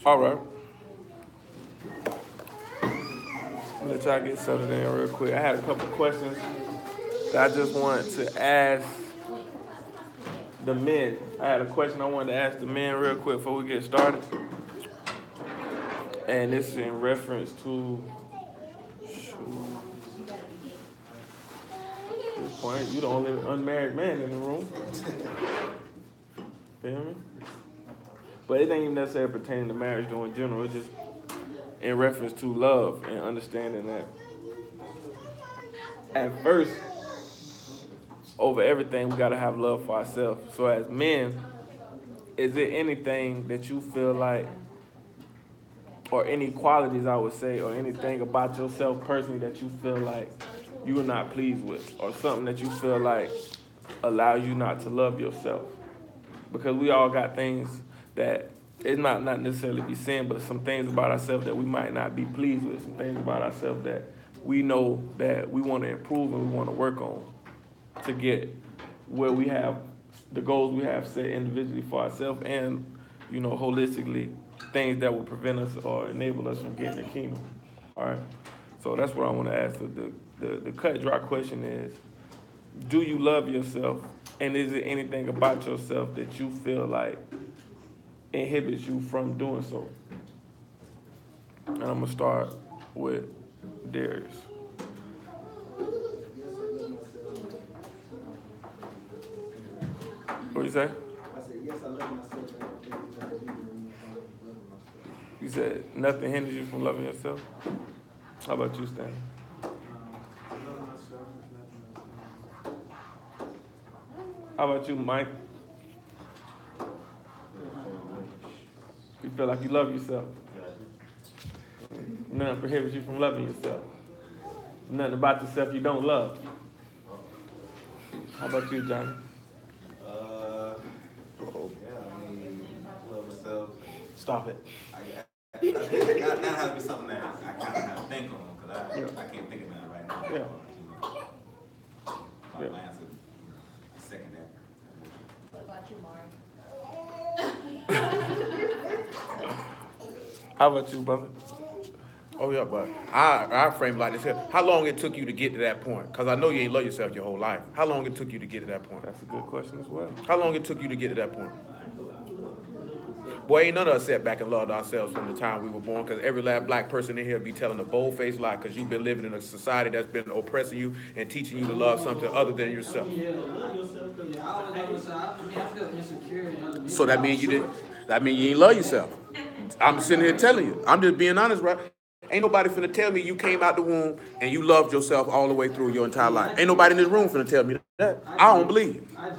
All right. Let y'all get settled in real quick. I had a couple questions that I just wanted to ask the men. I had a question I wanted to ask the men real quick before we get started. And this is in reference to this point. You the only unmarried man in the room. Feel me? But it ain't even necessarily pertaining to marriage though in general. It's just in reference to love and understanding that at first, over everything, we gotta have love for ourselves. So as men, is there anything that you feel like, or any qualities I would say, or anything about yourself personally that you feel like you are not pleased with, or something that you feel like allows you not to love yourself? Because we all got things that it might not necessarily be sin, but some things about ourselves that we might not be pleased with, some things about ourselves that we know that we want to improve and we want to work on to get where we have the goals we have set individually for ourselves and, holistically, things that will prevent us or enable us from getting the kingdom. All right. So that's what I want to ask. The cut dry question is, do you love yourself? And is there anything about yourself that you feel like inhibits you from doing so? And I'm gonna start with Darius. What you say? I said, yes, I love myself. You said nothing hinders you from loving yourself? How about you, Stan? I love myself. There's nothing else. How about you, Mike? You feel like you love yourself? Nothing prohibits you from loving yourself. Nothing about yourself you don't love. How about you, Johnny? Yeah, I mean, love myself. Stop it. That has to be something that I kind of have to think on because I can't think of that right now. Yeah. My answer, second that. What about you, Mark? How about you, brother? Oh yeah, but I frame it like this here. How long it took you to get to that point? Because I know you ain't love yourself your whole life. How long it took you to get to that point? That's a good question as well. How long it took you to get to that point? Boy, ain't none of us sat back and loved ourselves from the time we were born, because every last black person in here be telling a bold-faced lie, because you've been living in a society that's been oppressing you and teaching you to love something other than yourself. Yeah, love yourself because I always love myself. I feel insecure in other people. So that means you didn't. That means you ain't love yourself. I'm sitting here telling you. I'm just being honest, right? Ain't nobody finna tell me you came out the womb and you loved yourself all the way through your entire life. Ain't nobody in this room finna tell me that. I don't believe you. I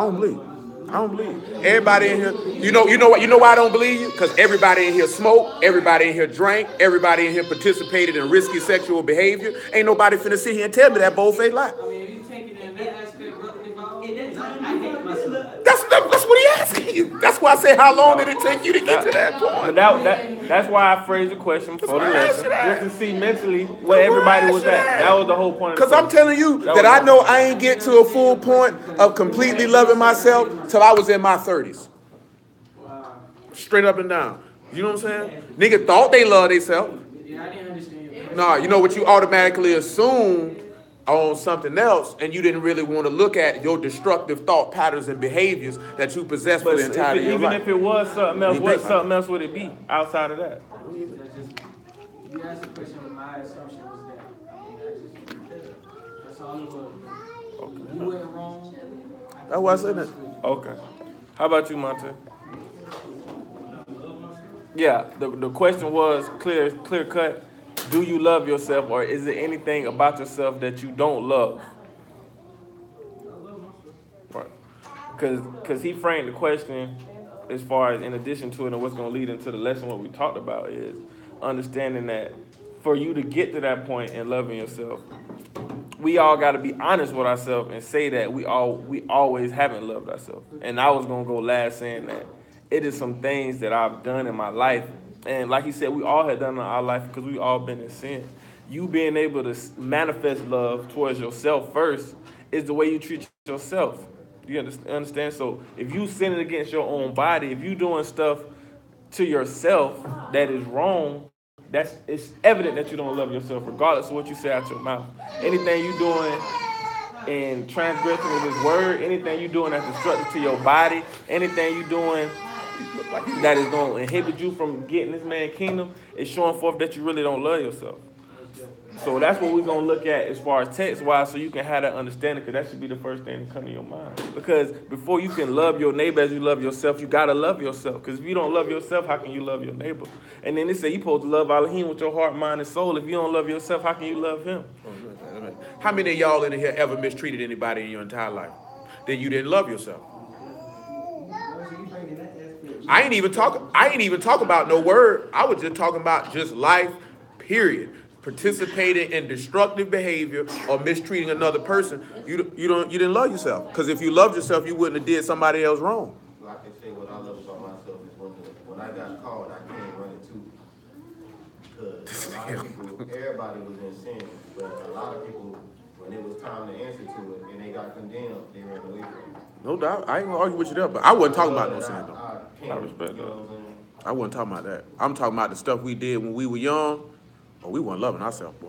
don't believe you. I don't believe you. Everybody in here, you know what? You know why I don't believe you? Because everybody in here smoked, everybody in here drank, everybody in here participated in risky sexual behavior. Ain't nobody finna sit here and tell me that bold-faced lie. I mean, if you take it in that aspect, brother, if I hate myself. That's what he asking you. That's why I say, how long did it take you to get to that point? But that's why I phrased the question for the lesson, just to see mentally where everybody was at. That was the whole point. Because I'm telling you that I know I ain't get to a full point of completely loving myself till I was in my 30s. Straight up and down. You know what I'm saying? Nigga thought they loved themselves. Yeah, I didn't understand. Nah, you know what you automatically assume on something else, and you didn't really want to look at your destructive thought patterns and behaviors that you possess for the entirety of your life. Even if it was something else, what something else would it be outside of that? You asked the question, my assumption was that. I mean, that's all it was. Okay. You went wrong. That's why I said that. Okay. How about you, Monte? Yeah, the question was clear cut. Do you love yourself, or is there anything about yourself that you don't love? Right. Because he framed the question as far as in addition to it and what's going to lead into the lesson, what we talked about is understanding that for you to get to that point in loving yourself, we all got to be honest with ourselves and say that we always haven't loved ourselves. And I was going to go last saying that it is some things that I've done in my life. And like he said, we all have done in our life because we all been in sin. You being able to manifest love towards yourself first is the way you treat yourself. You understand? So if you sinning against your own body, if you doing stuff to yourself that is wrong, it's evident that you don't love yourself, regardless of what you say out your mouth. Anything you doing in transgressing of His word, anything you doing that's destructive to your body, anything you doing that is going to inhibit you from getting this man's kingdom, is showing forth that you really don't love yourself. So that's what we're going to look at as far as text-wise, so you can have that understanding, because that should be the first thing to come to your mind. Because before you can love your neighbor as you love yourself, you got to love yourself. Because if you don't love yourself, how can you love your neighbor? And then they say you're supposed to love Elohim with your heart, mind, and soul. If you don't love yourself, how can you love him? How many of y'all in here ever mistreated anybody in your entire life? Then you didn't love yourself. I ain't even talking about no word. I was just talking about just life, period. Participating in destructive behavior or mistreating another person, you didn't love yourself. Because if you loved yourself, you wouldn't have did somebody else wrong. Like I say, what I love about myself is when I got called, I came running too. Because a lot of people, everybody was in sin, but a lot of people, when it was time to answer to it and they got condemned, they ran away from it. No doubt. I ain't gonna argue with you there, but I wasn't talking about no sin though. I respect that. I wasn't talking about that. I'm talking about the stuff we did when we were young. Oh, we weren't loving ourselves, boy.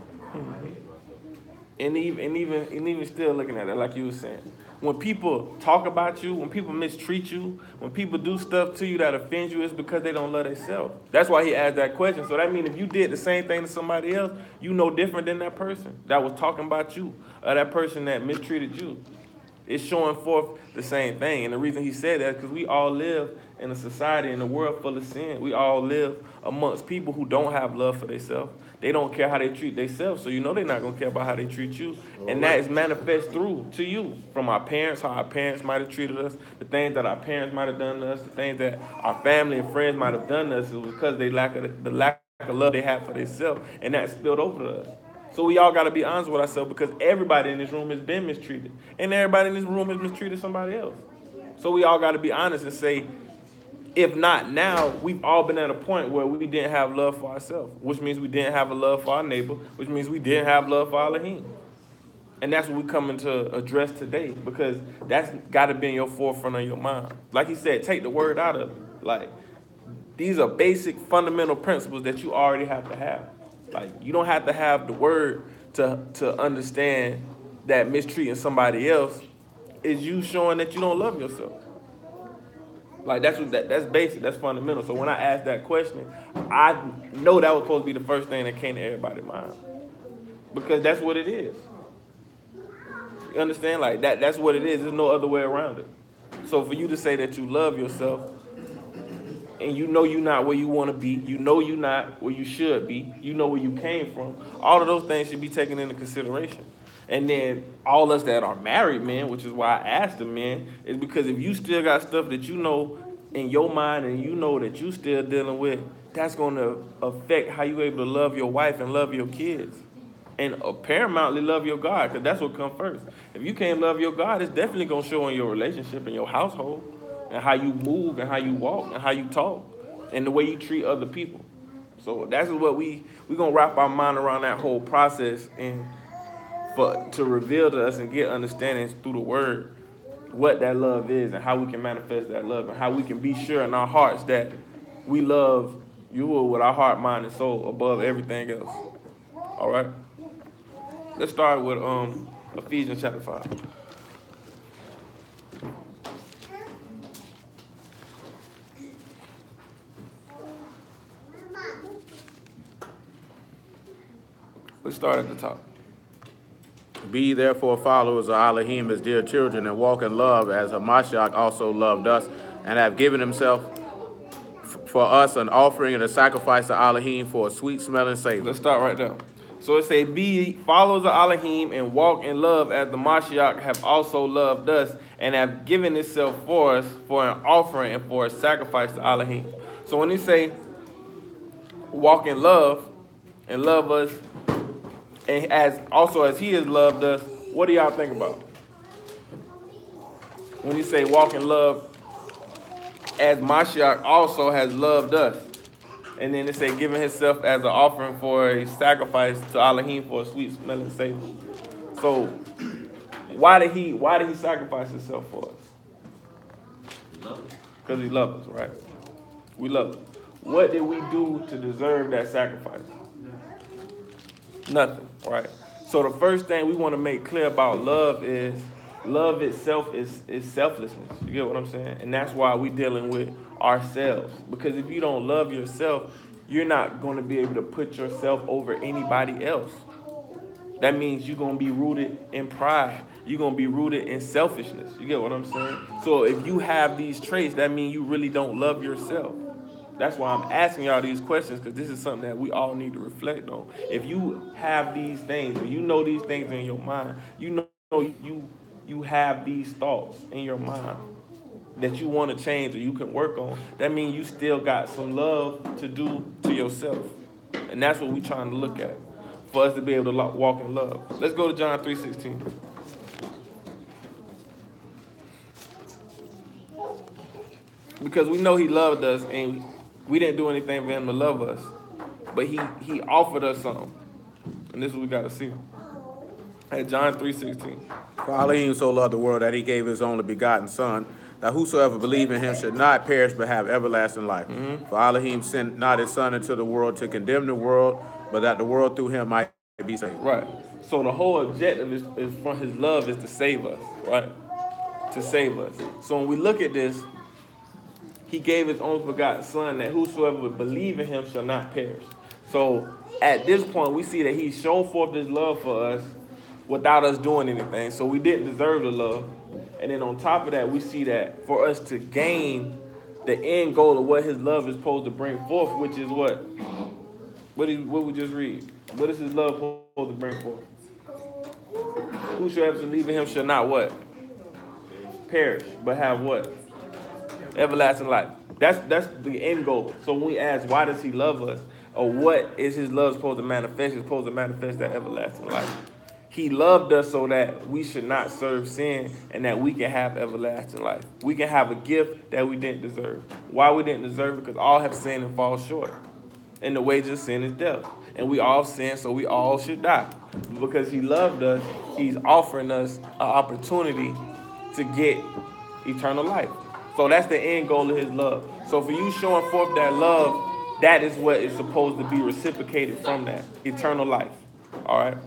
And even still looking at it, like you were saying, when people talk about you, when people mistreat you, when people do stuff to you that offends you, it's because they don't love themselves. That's why he asked that question. So that means if you did the same thing to somebody else, you know different than that person that was talking about you, or that person that mistreated you. It's showing forth the same thing. And the reason he said that is because we all live in a society, in a world full of sin. We all live amongst people who don't have love for themselves. They don't care how they treat themselves, so you know they're not going to care about how they treat you. And that is manifest through to you from our parents, how our parents might have treated us, the things that our parents might have done to us, the things that our family and friends might have done to us. It was because they lack of love they have for themselves, and that spilled over to us. So we all got to be honest with ourselves, because everybody in this room has been mistreated, and everybody in this room has mistreated somebody else. So we all got to be honest and say, if not now, we've all been at a point where we didn't have love for ourselves, which means we didn't have a love for our neighbor, which means we didn't have love for Elohim. And that's what we're coming to address today, because that's got to be in your forefront of your mind. Like he said, take the word out of it. Like, these are basic fundamental principles that you already have to have. Like, you don't have to have the word to understand that mistreating somebody else is you showing that you don't love yourself. Like, that's basic, that's fundamental. So when I asked that question, I know that was supposed to be the first thing that came to everybody's mind, because that's what it is. You understand? Like, that's what it is. There's no other way around it. So for you to say that you love yourself, and you know you're not where you want to be, you know you're not where you should be, you know where you came from, all of those things should be taken into consideration. And then all us that are married men, which is why I asked the men, is because if you still got stuff that you know in your mind and you know that you still dealing with, that's going to affect how you're able to love your wife and love your kids. And paramountly love your God, because that's what comes first. If you can't love your God, it's definitely going to show in your relationship, in your household, and how you move and how you walk and how you talk and the way you treat other people. So that's what we're going to wrap our mind around, that whole process, and to reveal to us and get understanding through the word what that love is and how we can manifest that love and how we can be sure in our hearts that we love Yahuwah with our heart, mind, and soul above everything else. All right? Let's start with Ephesians chapter 5. Let's start at the top. Be therefore followers of Elohim as dear children, and walk in love as Hamashiach also loved us, and have given himself for us an offering and a sacrifice to Elohim for a sweet smelling savor. Let's start right there. So it say, be followers of Elohim and walk in love as the Mashiach have also loved us, and have given itself for us for an offering and for a sacrifice to Elohim. So when he say walk in love and love us, and as he has loved us, what do y'all think about? When you say walk in love as Mashiach also has loved us. And then it say giving himself as an offering for a sacrifice to Elohim for a sweet smelling savor. So why did he sacrifice himself for us? Because he loved us, right? We love him. what did we do to deserve that sacrifice? Nothing, right? So the first thing we want to make clear about love is love itself is selflessness. You get what I'm saying? And that's why we dealing with ourselves. Because if you don't love yourself, you're not going to be able to put yourself over anybody else. That means you're going to be rooted in pride. You're going to be rooted in selfishness. You get what I'm saying? So if you have these traits, that means you really don't love yourself. That's why I'm asking y'all these questions, because this is something that we all need to reflect on. If you have these things, or you know these things in your mind, you know you have these thoughts in your mind that you want to change or you can work on, that means you still got some love to do to yourself. And that's what we're trying to look at, for us to be able to walk in love. Let's go to John 3:16. Because we know he loved us, and we didn't do anything for him to love us. But he offered us something. And this is what we got to see. At John 3:16. For Elohim so loved the world that he gave his only begotten Son, that whosoever believe in him should not perish but have everlasting life. For Elohim sent not his Son into the world to condemn the world, but that the world through him might be saved. Right. So the whole objective is from his love is to save us, right? To save us. So when we look at this, he gave his only begotten Son, that whosoever would believe in him shall not perish. So at this point, we see that he's shown forth his love for us without us doing anything. So we didn't deserve the love. And then on top of that, we see that for us to gain the end goal of what his love is supposed to bring forth, which is what? What we just read. What is his love supposed to bring forth? Whosoever believe in him shall not what? Perish, but have what? Everlasting life. That's the end goal. So when we ask, why does he love us? Or what is his love supposed to manifest? It's supposed to manifest that everlasting life. He loved us so that we should not serve sin and that we can have everlasting life. We can have a gift that we didn't deserve. Why we didn't deserve it? Because all have sinned and fall short. And the wages of sin is death. And we all sin, so we all should die. Because he loved us, he's offering us an opportunity to get eternal life. So that's the end goal of his love. So for you showing forth that love, that is what is supposed to be reciprocated from that, eternal life. All right?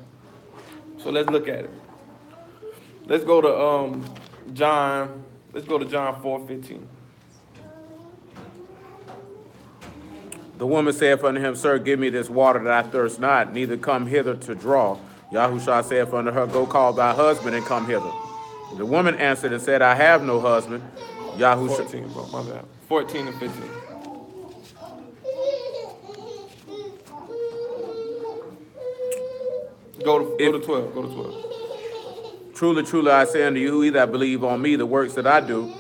So let's look at it. Let's go to John 4:15. The woman saith unto him, Sir, give me this water that I thirst not, neither come hither to draw. Yahushua saith unto her, Go call thy husband and come hither. The woman answered and said, I have no husband. Yahushua 14, bro, my bad. 14 and 15. Go to 12. Go to 12. Truly, truly, I say unto you, he that believe on me, the works that I do,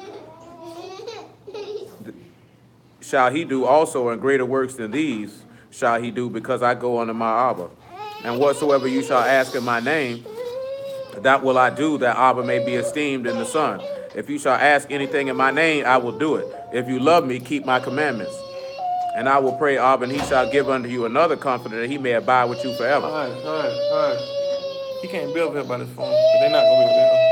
shall he do also, and greater works than these shall he do, because I go unto my Abba. And whatsoever you shall ask in my name, that will I do, that Abba may be esteemed in the Son. If you shall ask anything in my name, I will do it. If you love me, keep my commandments. And I will pray Abba, and he shall give unto you another comforter, that he may abide with you forever. All right. He can't be over here by this phone, but they're not going to be over here.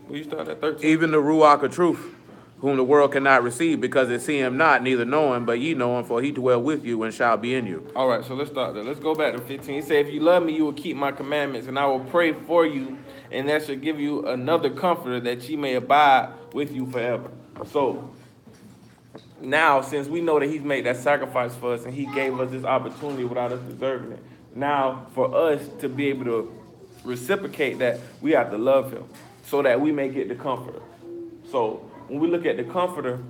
Well, you start at 13. Even the Ruach of truth, whom the world cannot receive, because it see him not, neither know him, but ye know him, for he dwell with you and shall be in you. All right, so let's start there. Let's go back to 15. He said, if you love me, you will keep my commandments, and I will pray for you, and that shall give you another comforter, that ye may abide with you forever. So now, since we know that he's made that sacrifice for us, and he gave us this opportunity without us deserving it, now for us to be able to reciprocate that, we have to love him, so that we may get the comforter. So when we look at the comforter,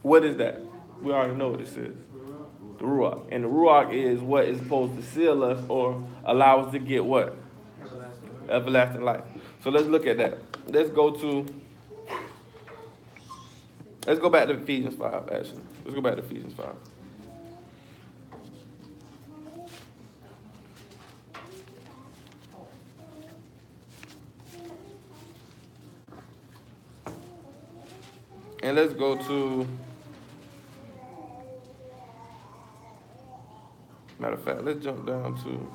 what is that? We already know what this is. The Ruach. And the Ruach is what is supposed to seal us or allow us to get what? Everlasting life. So let's look at that. Let's go back to Ephesians 5, actually. Let's go back to Ephesians 5. And let's go to, matter of fact, let's jump down to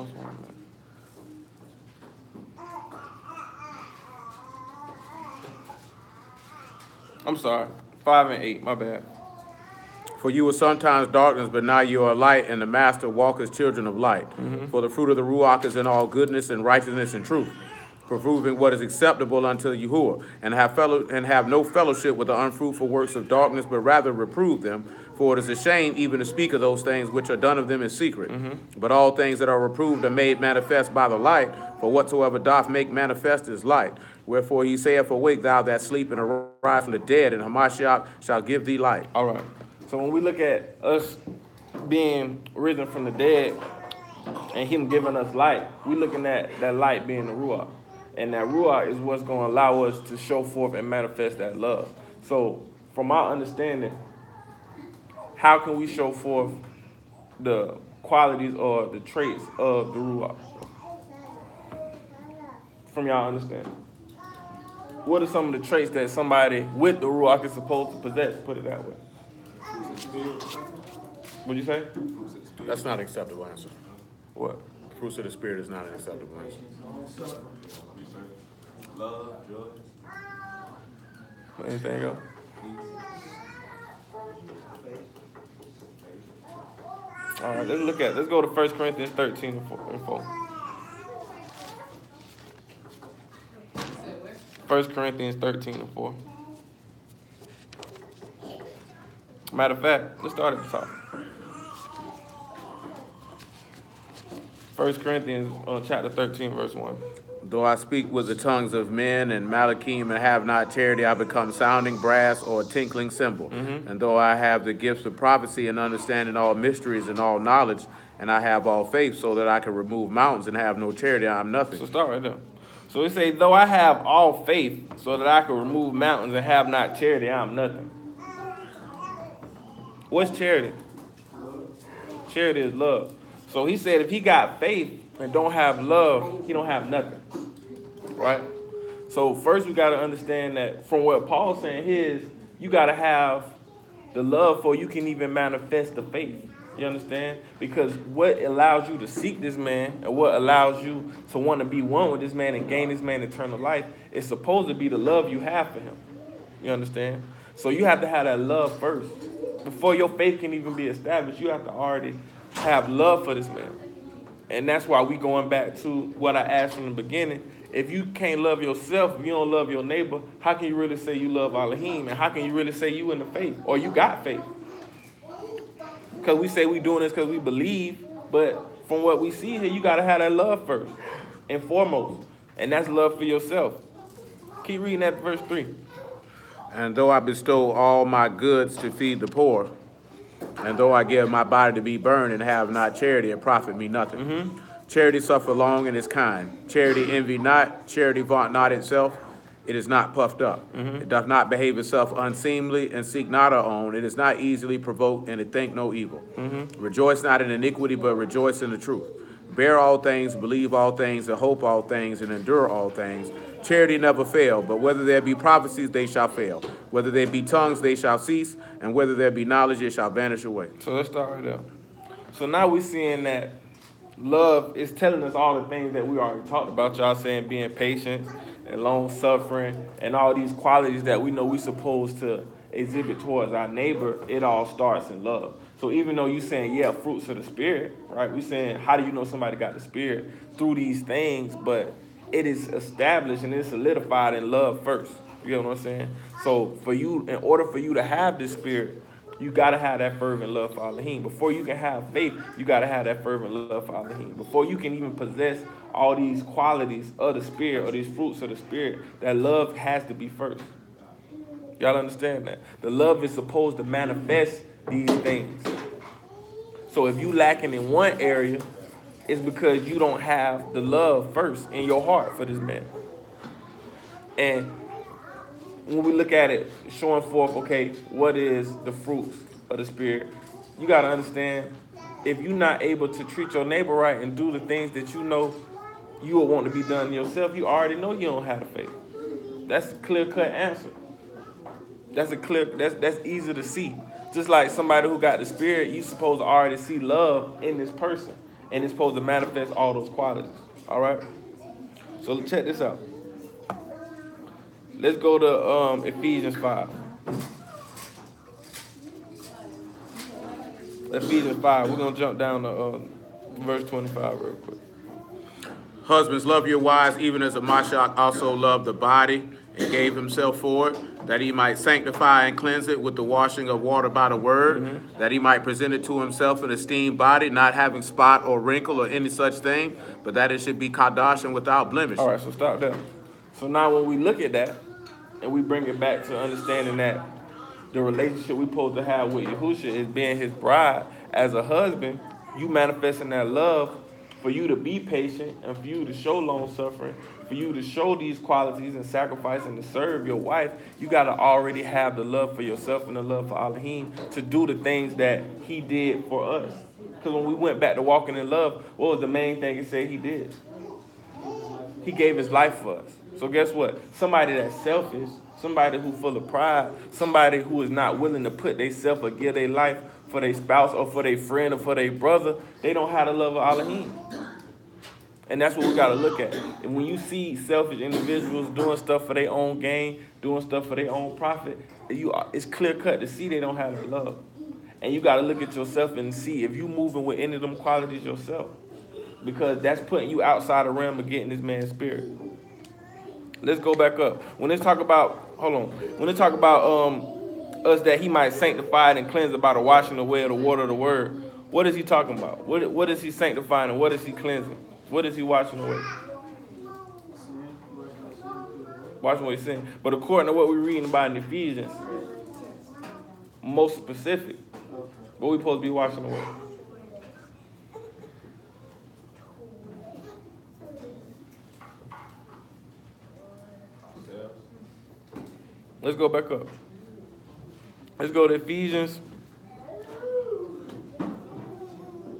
lost one minute. I'm sorry. 5 and 8. My bad. For you were sometimes darkness, but now you are light, and the Master walk as children of light. For the fruit of the Ruach is in all goodness and righteousness and truth, proving what is acceptable unto Yahuwah, and have no fellowship with the unfruitful works of darkness, but rather reprove them. For it is a shame even to speak of those things which are done of them in secret. But all things that are reproved are made manifest by the light, for whatsoever doth make manifest is light. Wherefore he saith, awake thou that sleep, and arise from the dead, and Hamashiach shall give thee light. All right. So when we look at us being risen from the dead and him giving us light, we're looking at that light being the Ruach. And that Ruach is what's going to allow us to show forth and manifest that love. So from our understanding, how can we show forth the qualities or the traits of the Ruach? From y'all understanding. What are some of the traits that somebody with the Ruach is supposed to possess? Put it that way. What'd you say? That's not an acceptable answer. What? Fruits of the Spirit is not an acceptable answer. Love, joy. Anything else? All right, let's go to 1 Corinthians 13 and 4. 1 Corinthians 13 and 4. Matter of fact, let's start at the top. 1 Corinthians chapter 13, verse 1. Though I speak with the tongues of men and Malachim and have not charity, I become sounding brass or a tinkling cymbal. And though I have the gifts of prophecy and understanding all mysteries and all knowledge, and I have all faith so that I can remove mountains and have no charity, I am nothing. So start right there. So it says, though I have all faith so that I can remove mountains and have not charity, I am nothing. What's charity? Charity is love. So he said if he got faith and don't have love, he don't have nothing. Right? So first we got to understand that from what Paul's saying here is you got to have the love for you can even manifest the faith. You understand? Because what allows you to seek this man and what allows you to want to be one with this man and gain this man eternal life is supposed to be the love you have for him. You understand? So you have to have that love first. Before your faith can even be established, you have to already have love for this man. And that's why we going back to what I asked from the beginning. If you can't love yourself, if you don't love your neighbor, how can you really say you love Elohim? And how can you really say you in the faith? Or you got faith? Because we say we doing this because we believe, but from what we see here, you got to have that love first and foremost. And that's love for yourself. Keep reading that verse 3. And though I bestow all my goods to feed the poor, and though I give my body to be burned and have not charity, it profit me nothing. Charity suffer long and is kind. Charity envy not. Charity vaunt not itself. It is not puffed up. It doth not behave itself unseemly and seek not her own. It is not easily provoked and it think no evil. Rejoice not in iniquity, but rejoice in the truth. Bear all things, believe all things, and hope all things, and endure all things. Charity never fail, but whether there be prophecies, they shall fail. Whether there be tongues, they shall cease, and whether there be knowledge, it shall vanish away. So let's start right there. So now we're seeing that love is telling us all the things that we already talked about. Y'all saying being patient and long-suffering and all these qualities that we know we're supposed to exhibit towards our neighbor, it all starts in love. So even though you're saying, yeah, fruits of the Spirit, right? We're saying, how do you know somebody got the Spirit? Through these things, but it is established and it's solidified in love first. You know what I'm saying? So for you, in order for you to have this Spirit, you got to have that fervent love for Elohim. Before you can have faith, you got to have that fervent love for Elohim. Before you can even possess all these qualities of the Spirit or these fruits of the Spirit, that love has to be first. Y'all understand that? The love is supposed to manifest these things. So if you lacking in one area, it's because you don't have the love first in your heart for this man. And when we look at it, showing forth, okay, what is the fruits of the Spirit? You got to understand, if you're not able to treat your neighbor right and do the things that you know you would want to be done yourself, you already know you don't have the faith. That's a clear-cut answer. That's easy to see. Just like somebody who got the Spirit, you supposed to already see love in this person. and it's supposed to manifest all those qualities. All right. So check this out. Let's go to Ephesians 5. Ephesians 5. We're gonna jump down to verse 25 real quick. Husbands, love your wives, even as Mashiach also loved the body and gave himself for it, that he might sanctify and cleanse it with the washing of water by the word, that he might present it to himself an esteemed body, not having spot or wrinkle or any such thing, but that it should be kadosh and without blemish. All right, so stop there. So now when we look at that, and we bring it back to understanding that the relationship we're supposed to have with Yahusha is being his bride, as a husband, you manifesting that love for you to be patient and for you to show long suffering, for you to show these qualities and sacrifice and to serve your wife, you got to already have the love for yourself and the love for Elohim to do the things that he did for us. Because when we went back to walking in love, what was the main thing he said he did? He gave his life for us. So guess what? Somebody that's selfish, somebody who's full of pride, somebody who is not willing to put themselves or give their life for their spouse or for their friend or for their brother, they don't have the love of Elohim. And that's what we got to look at. And when you see selfish individuals doing stuff for their own gain, doing stuff for their own profit, it's clear cut to see they don't have the love. And you got to look at yourself and see if you moving with any of them qualities yourself. Because that's putting you outside the realm of getting this man's spirit. Let's go back up. When they talk about, when they talk about us that he might sanctify and cleanse it by the washing away of the water of the word, what is he talking about? What is he sanctifying and what is he cleansing? What is he washing away? Washing away sin. But according to what we're reading about in Ephesians, most specific, what we supposed to be washing away? Let's go back up. Let's go to Ephesians.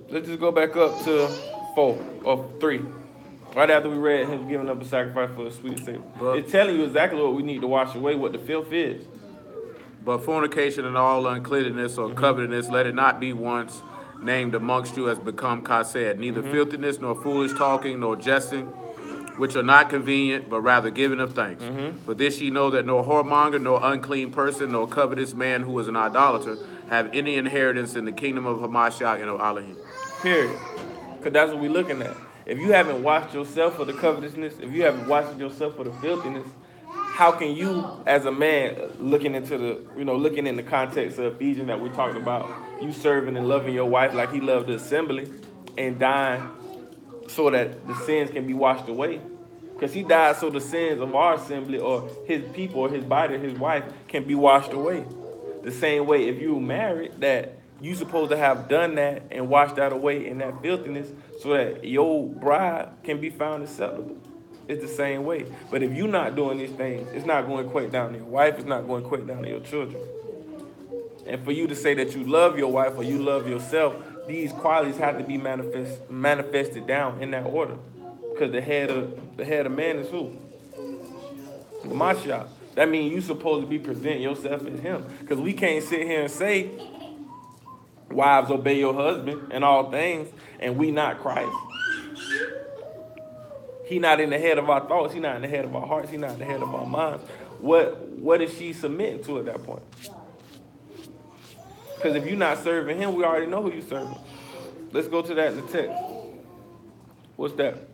Let's just go back up to 4 or 3. Right after we read him giving up a sacrifice for a sweet Savior. It's telling you exactly what we need to wash away, what the filth is. But fornication and all uncleanness or covetousness, let it not be once named amongst you as become kased, neither filthiness, nor foolish talking, nor jesting, which are not convenient, but rather giving of thanks. For this ye know that no whoremonger, nor unclean person, nor covetous man who is an idolater have any inheritance in the kingdom of Hamashiach and of Elohim. Period. Because that's what we're looking at. If you haven't washed yourself for the covetousness, if you haven't washed yourself for the filthiness, how can you, as a man, looking into looking in the context of Ephesians that we're talking about, you serving and loving your wife like he loved the assembly and dying so that the sins can be washed away? Because he died so the sins of our assembly or his people or his body or his wife can be washed away. The same way if you were married, that you supposed to have done that and washed that away in that filthiness so that your bride can be found acceptable. It's the same way. But if you're not doing these things, it's not going to equate down to your wife. It's not going to equate down to your children. And for you to say that you love your wife or you love yourself, these qualities have to be manifested down in that order. Because the head of man is who? The Mashiach. That means you're supposed to be presenting yourself as him. Because we can't sit here and say, wives, obey your husband in all things, and we not Christ. He not in the head of our thoughts. He not in the head of our hearts. He not in the head of our minds. What is she submitting to at that point? Because if you're not serving him, we already know who you're serving. Let's go to that in the text. What's that?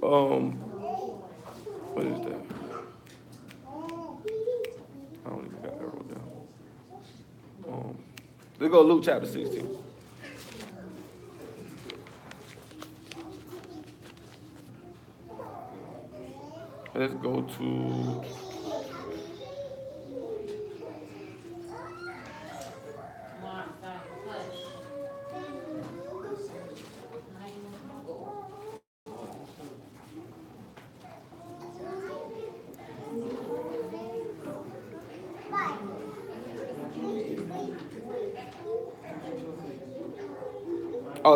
What is that? I don't even got that wrote down. Let's go to Luke chapter 16. Let's go to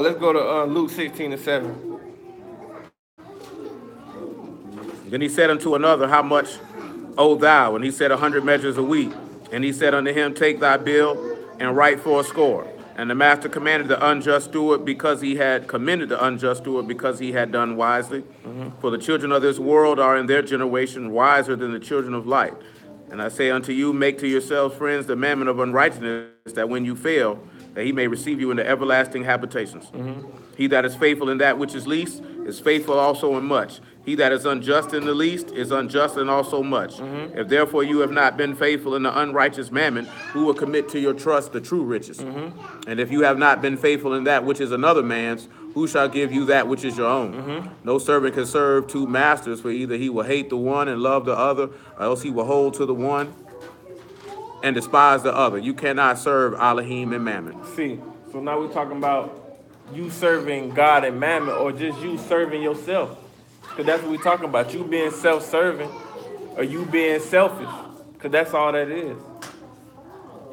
let's go to Luke 16:7. Then he said unto another, how much owe thou? And he said, 100 measures of wheat. And he said unto him, take thy bill and write 80. And the master commanded the unjust steward because he had commended the unjust steward because he had done wisely. For the children of this world are in their generation wiser than the children of light. And I say unto you, make to yourselves friends the mammon of unrighteousness, that when you fail, that he may receive you into everlasting habitations. He that is faithful in that which is least is faithful also in much. He that is unjust in the least is unjust in also much. If therefore you have not been faithful in the unrighteous mammon, who will commit to your trust the true riches? And if you have not been faithful in that which is another man's, who shall give you that which is your own? No servant can serve two masters, for either he will hate the one and love the other, or else he will hold to the one and despise the other. You cannot serve Elohim and Mammon. See, so now we're talking about you serving God and Mammon, or just you serving yourself. Because that's what we're talking about. You being self-serving or you being selfish. Because that's all that is.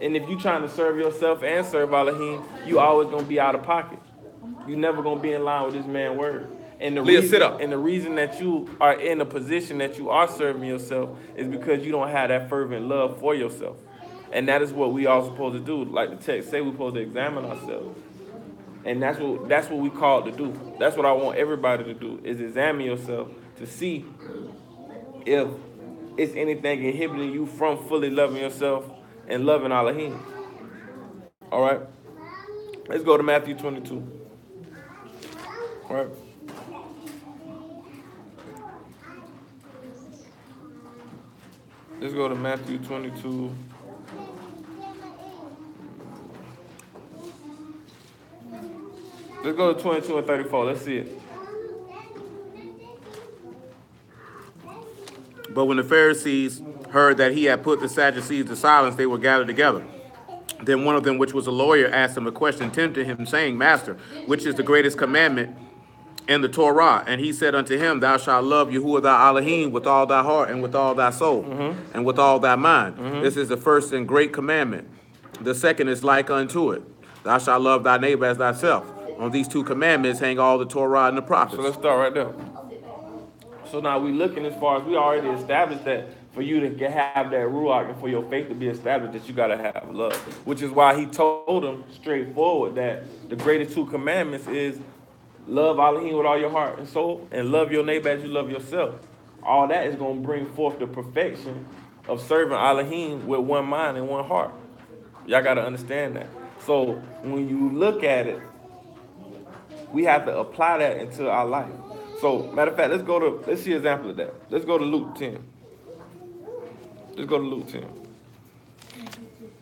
And if you trying to serve yourself and serve Elohim, you always going to be out of pocket. You never going to be in line with this man's word. And the Leah, reason, sit up. And the reason that you are in a position that you are serving yourself is because you don't have that fervent love for yourself. And that is what we all supposed to do. Like the text say, we're supposed to examine ourselves. And that's what we called to do. That's what I want everybody to do, is examine yourself to see if it's anything inhibiting you from fully loving yourself and loving Elohim. All right? Let's go to Matthew 22. All right? Let's go to Matthew 22. Let's go to 22 and 34. Let's see it. But when the Pharisees heard that he had put the Sadducees to silence, they were gathered together. Then one of them, which was a lawyer, asked him a question, tempted him, saying, Master, which is the greatest commandment in the Torah? And he said unto him, Thou shalt love Yahuwah thy Elohim with all thy heart and with all thy soul and with all thy mind. This is the first and great commandment. The second is like unto it. Thou shalt love thy neighbor as thyself. On these two commandments hang all the Torah and the prophets. So let's start right there. So now we're looking as far as we already established that for you to have that ruach and for your faith to be established, that you got to have love. Which is why he told them straightforward that the greatest two commandments is love Elohim with all your heart and soul and love your neighbor as you love yourself. All that is going to bring forth the perfection of serving Elohim with one mind and one heart. Y'all got to understand that. So when you look at it, we have to apply that into our life. So, matter of fact, let's see an example of that. Let's go to Luke 10. Let's go to Luke 10.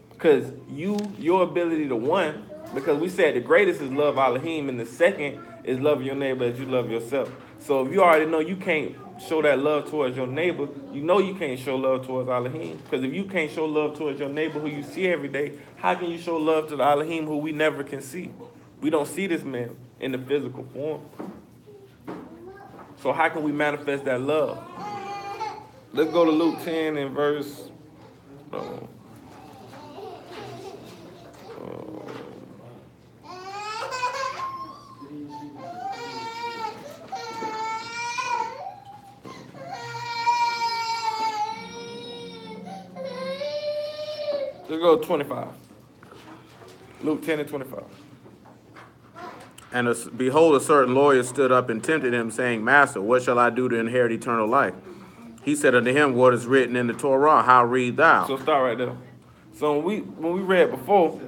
Because your ability to one, because we said the greatest is love Elohim, and the second is love your neighbor as you love yourself. So if you already know you can't show that love towards your neighbor, you know you can't show love towards Elohim. Because if you can't show love towards your neighbor who you see every day, how can you show love to the Elohim who we never can see? We don't see this man in the physical form. So how can we manifest that love? Let's go to Luke 10 and verse... let's go to 25. Luke 10 and 25. And behold, a certain lawyer stood up and tempted him, saying, Master, what shall I do to inherit eternal life? He said unto him, What is written in the Torah? How read thou? So start right there. So when we read before,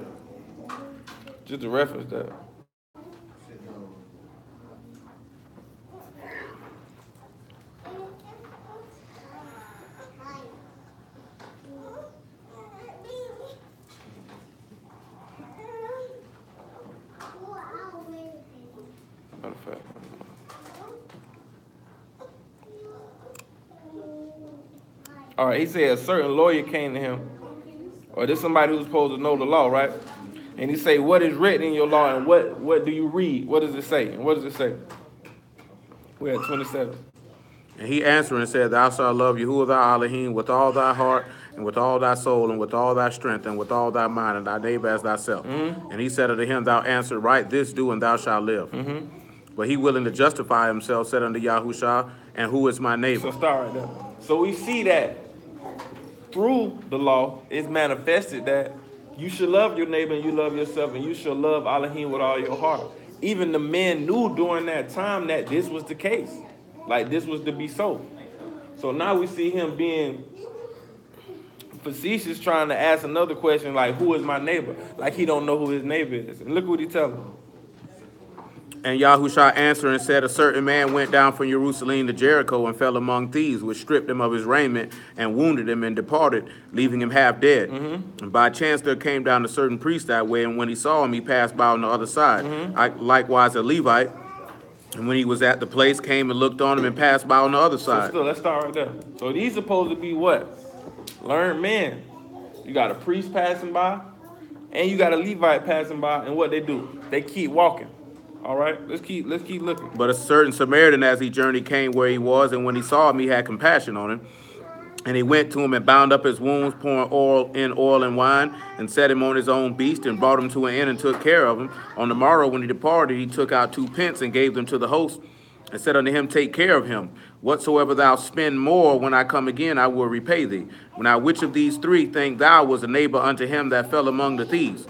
just to reference that. All right, he said a certain lawyer came to him, or this somebody who's supposed to know the law, right? And he say, what is written in your law, and what do you read? What does it say? And what does it say? We're at 27. And he answered and said, Thou shalt love Yahuwah thy Elohim with all thy heart, and with all thy soul, and with all thy strength, and with all thy mind, and thy neighbor as thyself. And he said unto him, Thou answered right, this do, and thou shalt live. But he, willing to justify himself, said unto Yahushua, And who is my neighbor? So start right there. So we see that through the law, it's manifested that You should love your neighbor and you love yourself, and you should love Elohim with all your heart. Even the men knew during that time that this was the case. Like this was to be so. So now we see him being facetious, trying to ask another question like, who is my neighbor? Like he don't know who his neighbor is. And look what he tells him. And Yahushua answered and said, a certain man went down from Jerusalem to Jericho and fell among thieves, which stripped him of his raiment and wounded him and departed, leaving him half dead. And by chance there came down a certain priest that way, and when he saw him, he passed by on the other side. Likewise a Levite, and when he was at the place, came and looked on him and passed by on the other So side. still, let's start right there. So these supposed to be what? Learned men. You got a priest passing by, and you got a Levite passing by, and what they do? They keep walking. All right, let's keep looking. But a certain Samaritan as he journeyed came where he was, and when he saw him, he had compassion on him. And he went to him and bound up his wounds, pouring oil and wine, and set him on his own beast, and brought him to an inn and took care of him. On the morrow, when he departed, he took out 2 pence and gave them to the host, and said unto him, take care of him. Whatsoever thou spend more, when I come again, I will repay thee. Now, which of these 3 think thou was a neighbor unto him that fell among the thieves?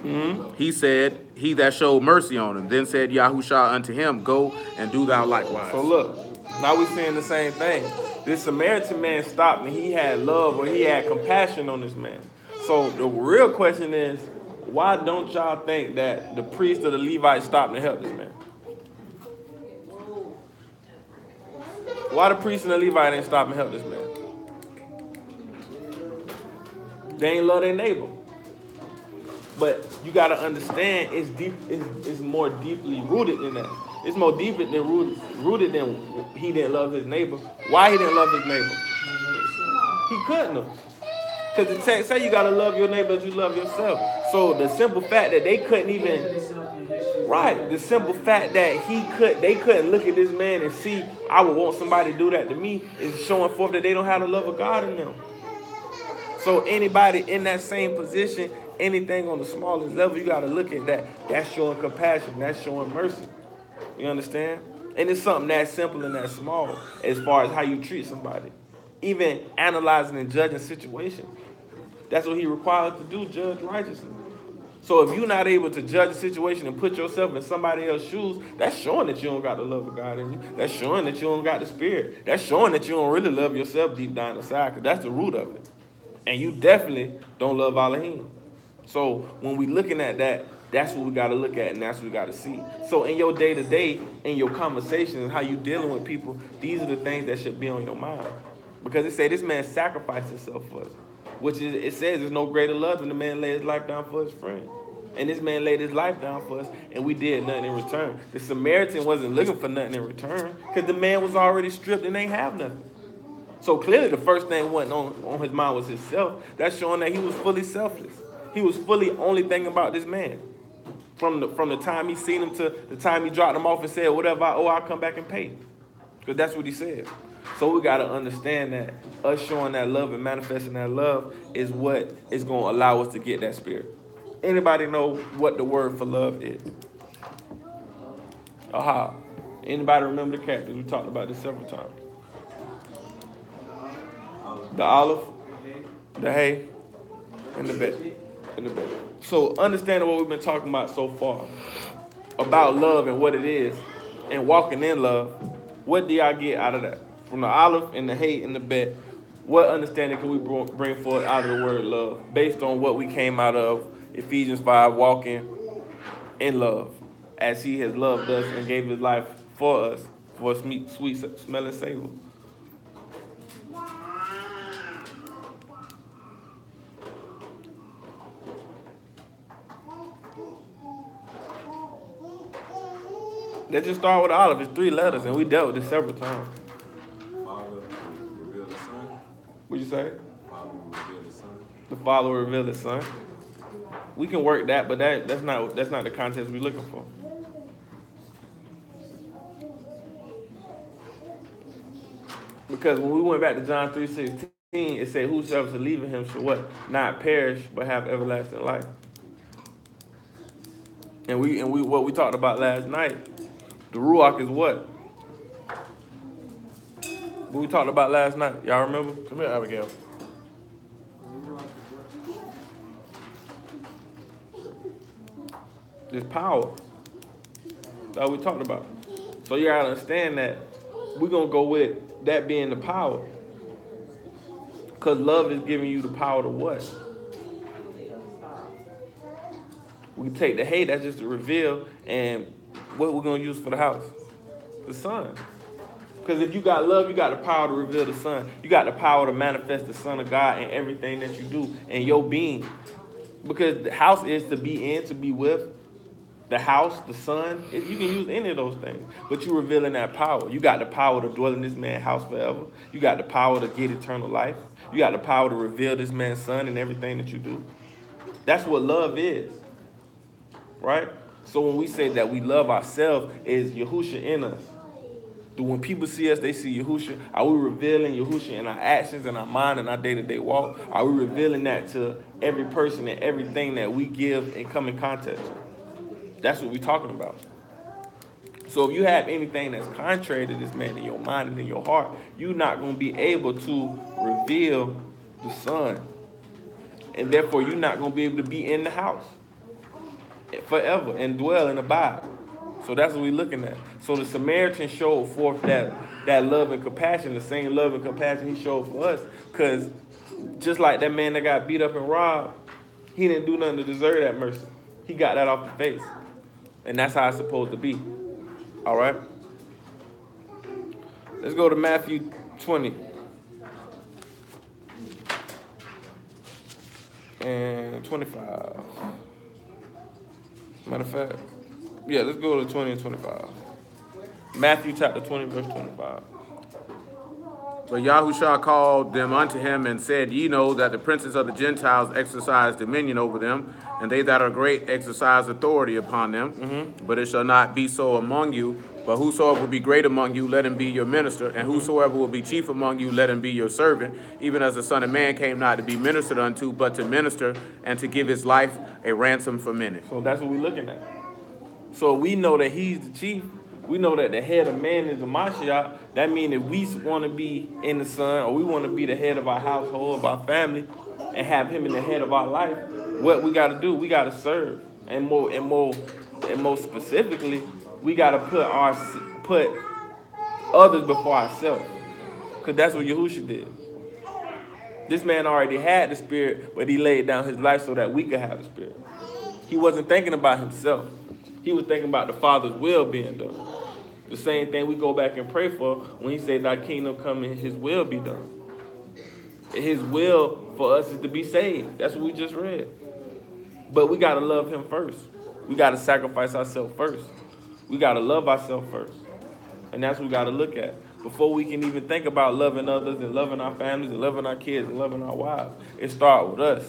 He said, he that showed mercy on him. Then said Yahushua unto him, go and do thou likewise. So look, now we're saying the same thing. This Samaritan man stopped and he had love, or he had compassion on this man. So the real question is, why don't y'all think that the priest or the Levite stopped and helped this man? Why the priest and the Levite ain't stop and help this man? They ain't love their neighbor. But you gotta understand, it's deep. It's more deeply rooted than that. It's more deeper than rooted than he didn't love his neighbor. Why he didn't love his neighbor? He couldn't have. Because the text say you gotta love your neighbor as you love yourself. So the simple fact that they couldn't even, right? The simple fact that they couldn't look at this man and see, I would want somebody to do that to me, is showing forth that they don't have the love of God in them. So anybody in that same position, anything on the smallest level, you got to look at that. That's showing compassion. That's showing mercy. You understand? And it's something that simple and that small as far as how you treat somebody. Even analyzing and judging situations. That's what he requires to do, judge righteously. So if you're not able to judge a situation and put yourself in somebody else's shoes, that's showing that you don't got the love of God in you. That's showing that you don't got the spirit. That's showing that you don't really love yourself deep down inside, because that's the root of it. And you definitely don't love Elohim. So when we looking at that, that's what we got to look at, and that's what we got to see. So in your day-to-day, in your conversations, how you dealing with people, these are the things that should be on your mind. Because it say this man sacrificed himself for us. Which is, it says there's no greater love than the man laid his life down for his friend. And this man laid his life down for us, and we did nothing in return. The Samaritan wasn't looking for nothing in return, because the man was already stripped and ain't have nothing. So clearly the first thing wasn't on his mind was himself. That's showing that he was fully selfless. He was fully only thinking about this man. From the time he seen him to the time he dropped him off and said, whatever I owe, I'll come back and pay. Because that's what he said. So we got to understand that us showing that love and manifesting that love is what is going to allow us to get that spirit. Anybody know what the word for love is? Aha. Anybody remember the characters? We talked about this several times. The olive, the hay, and the bed. So understanding what we've been talking about so far about love and what it is and walking in love, what do y'all get out of that? From the olive and the hay and the bed, what understanding can we bring forth out of the word love based on what we came out of Ephesians 5, walking in love as he has loved us and gave his life for us for a sweet smelling savor? Let's just start with olive. It's 3 letters, and we dealt with this several times. Father reveal the Son. What'd you say? Father reveal the Son. The Father will reveal His Son. We can work that, but that's not the context we're looking for. Because when we went back to John 3:16, it said, whosoever shall believe in him shall what? Not perish, but have everlasting life. And we what we talked about last night, the Ruach is what? What we talked about last night. Y'all remember? Come here, Abigail. This power that we talked about. So you gotta understand that we're gonna go with that being the power. Because love is giving you the power to what? We can take the hate, that's just to reveal, and what we're gonna use for the house? The Son. Because if you got love, you got the power to reveal the Son. You got the power to manifest the Son of God in everything that you do, in your being. Because the house is to be in, to be with. The house, the Son, you can use any of those things. But you're revealing that power. You got the power to dwell in this man's house forever. You got the power to get eternal life. You got the power to reveal this man's Son in everything that you do. That's what love is. Right? So when we say that we love ourselves, is Yahusha in us. When people see us, they see Yahusha. Are we revealing Yahusha in our actions, in our mind, in our day-to-day walk? Are we revealing that to every person and everything that we give and come in contact with? That's what we're talking about. So if you have anything that's contrary to this man in your mind and in your heart, you're not going to be able to reveal the Son. And therefore, you're not going to be able to be in the house forever and dwell and abide. So that's what we're looking at. So the Samaritan showed forth that love and compassion, the same love and compassion he showed for us. Because just like that man that got beat up and robbed, he didn't do nothing to deserve that mercy. He got that off the face. And that's how it's supposed to be. All right? Let's go to Matthew 20. And 25. Matter of fact, yeah, let's go to 20 and 25. Matthew chapter 20, verse 25. But Yahushua called them unto him and said, Ye know that the princes of the Gentiles exercise dominion over them, and they that are great exercise authority upon them. But it shall not be so among you. But whosoever will be great among you, let him be your minister. And whosoever will be chief among you, let him be your servant. Even as the Son of Man came not to be ministered unto, but to minister and to give his life a ransom for many. So that's what we're looking at. So we know that he's the chief. We know that the head of man is the Mashiach. That means if we want to be in the Son, or we want to be the head of our household, of our family, and have him in the head of our life, what we got to do, we got to serve. And more specifically, we got to put others before ourselves. Because that's what Yahusha did. This man already had the Spirit, but he laid down his life so that we could have the Spirit. He wasn't thinking about himself. He was thinking about the Father's will being done. The same thing we go back and pray for when he said, Thy kingdom come and his will be done. His will for us is to be saved. That's what we just read. But we got to love him first. We got to sacrifice ourselves first. We got to love ourselves first. And that's what we got to look at. Before we can even think about loving others and loving our families and loving our kids and loving our wives, it starts with us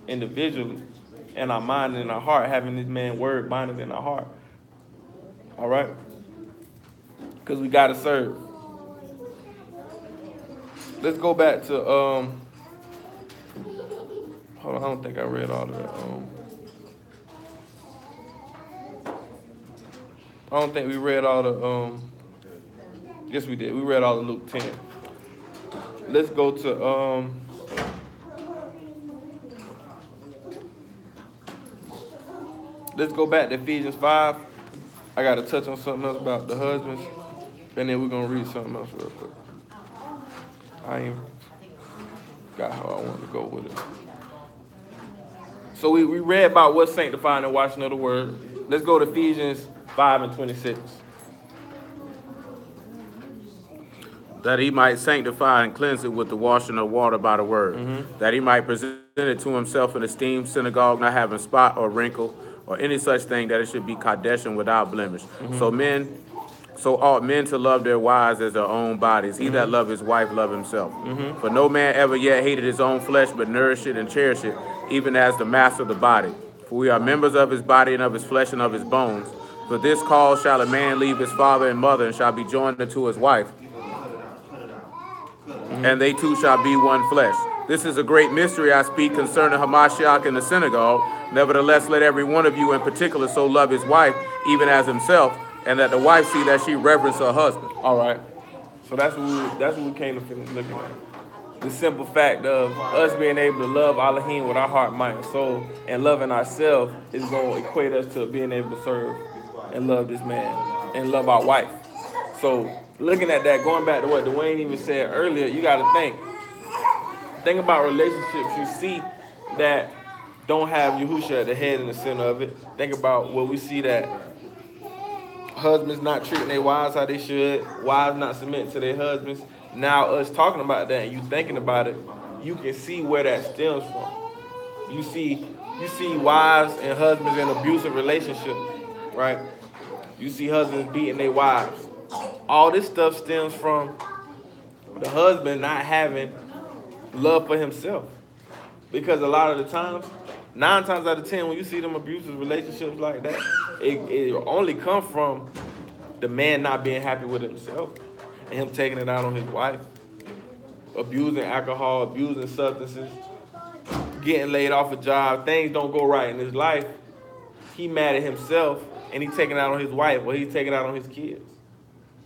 individually. In our mind and in our heart, having this man's word binded in our heart. All right? Because we got to serve. Let's go back to, hold on, I don't think I read all of that. I don't think we read all the, yes we did. We read all of Luke 10. Let's go to, let's go back to Ephesians 5. I got to touch on something else about the husbands. And then we're going to read something else real quick. I ain't got how I want to go with it. So we read about what's sanctifying and washing of the word. Let's go to Ephesians 5 and 26. That he might sanctify and cleanse it with the washing of water by the word. That he might present it to himself an esteemed synagogue, not having spot or wrinkle, or any such thing, that it should be kadesh and without blemish. So ought men to love their wives as their own bodies. He that love his wife love himself. For no man ever yet hated his own flesh, but nourished it and cherished it, even as the master of the body. For we are members of his body and of his flesh and of his bones. For this cause shall a man leave his father and mother, and shall be joined unto his wife, and they two shall be one flesh. This is a great mystery I speak concerning Hamashiach in the synagogue. Nevertheless, let every one of you in particular so love his wife, even as himself, and that the wife see that she reverence her husband. All right. So that's what we came to finish looking at. the simple fact of us being able to love Elohim with our heart, mind, and soul, and loving ourselves is going to equate us to being able to serve and love this man and love our wife. So looking at that, going back to what Dwayne even said earlier, you got to think about relationships you see that don't have Yahusha at the head and the center of it. Think about where we see that husbands not treating their wives how they should, wives not submitting to their husbands. Now us talking about that and you thinking about it, you can see where that stems from. You see wives and husbands in abusive relationships, right? You see husbands beating their wives. All this stuff stems from the husband not having love for himself. Because a lot of the times, 9 times out of 10, when you see them abusive relationships like that, it only come from the man not being happy with himself and him taking it out on his wife, abusing alcohol, abusing substances, getting laid off a job, things don't go right in his life. He mad at himself and he taking it out on his wife or he's taking it out on his kids.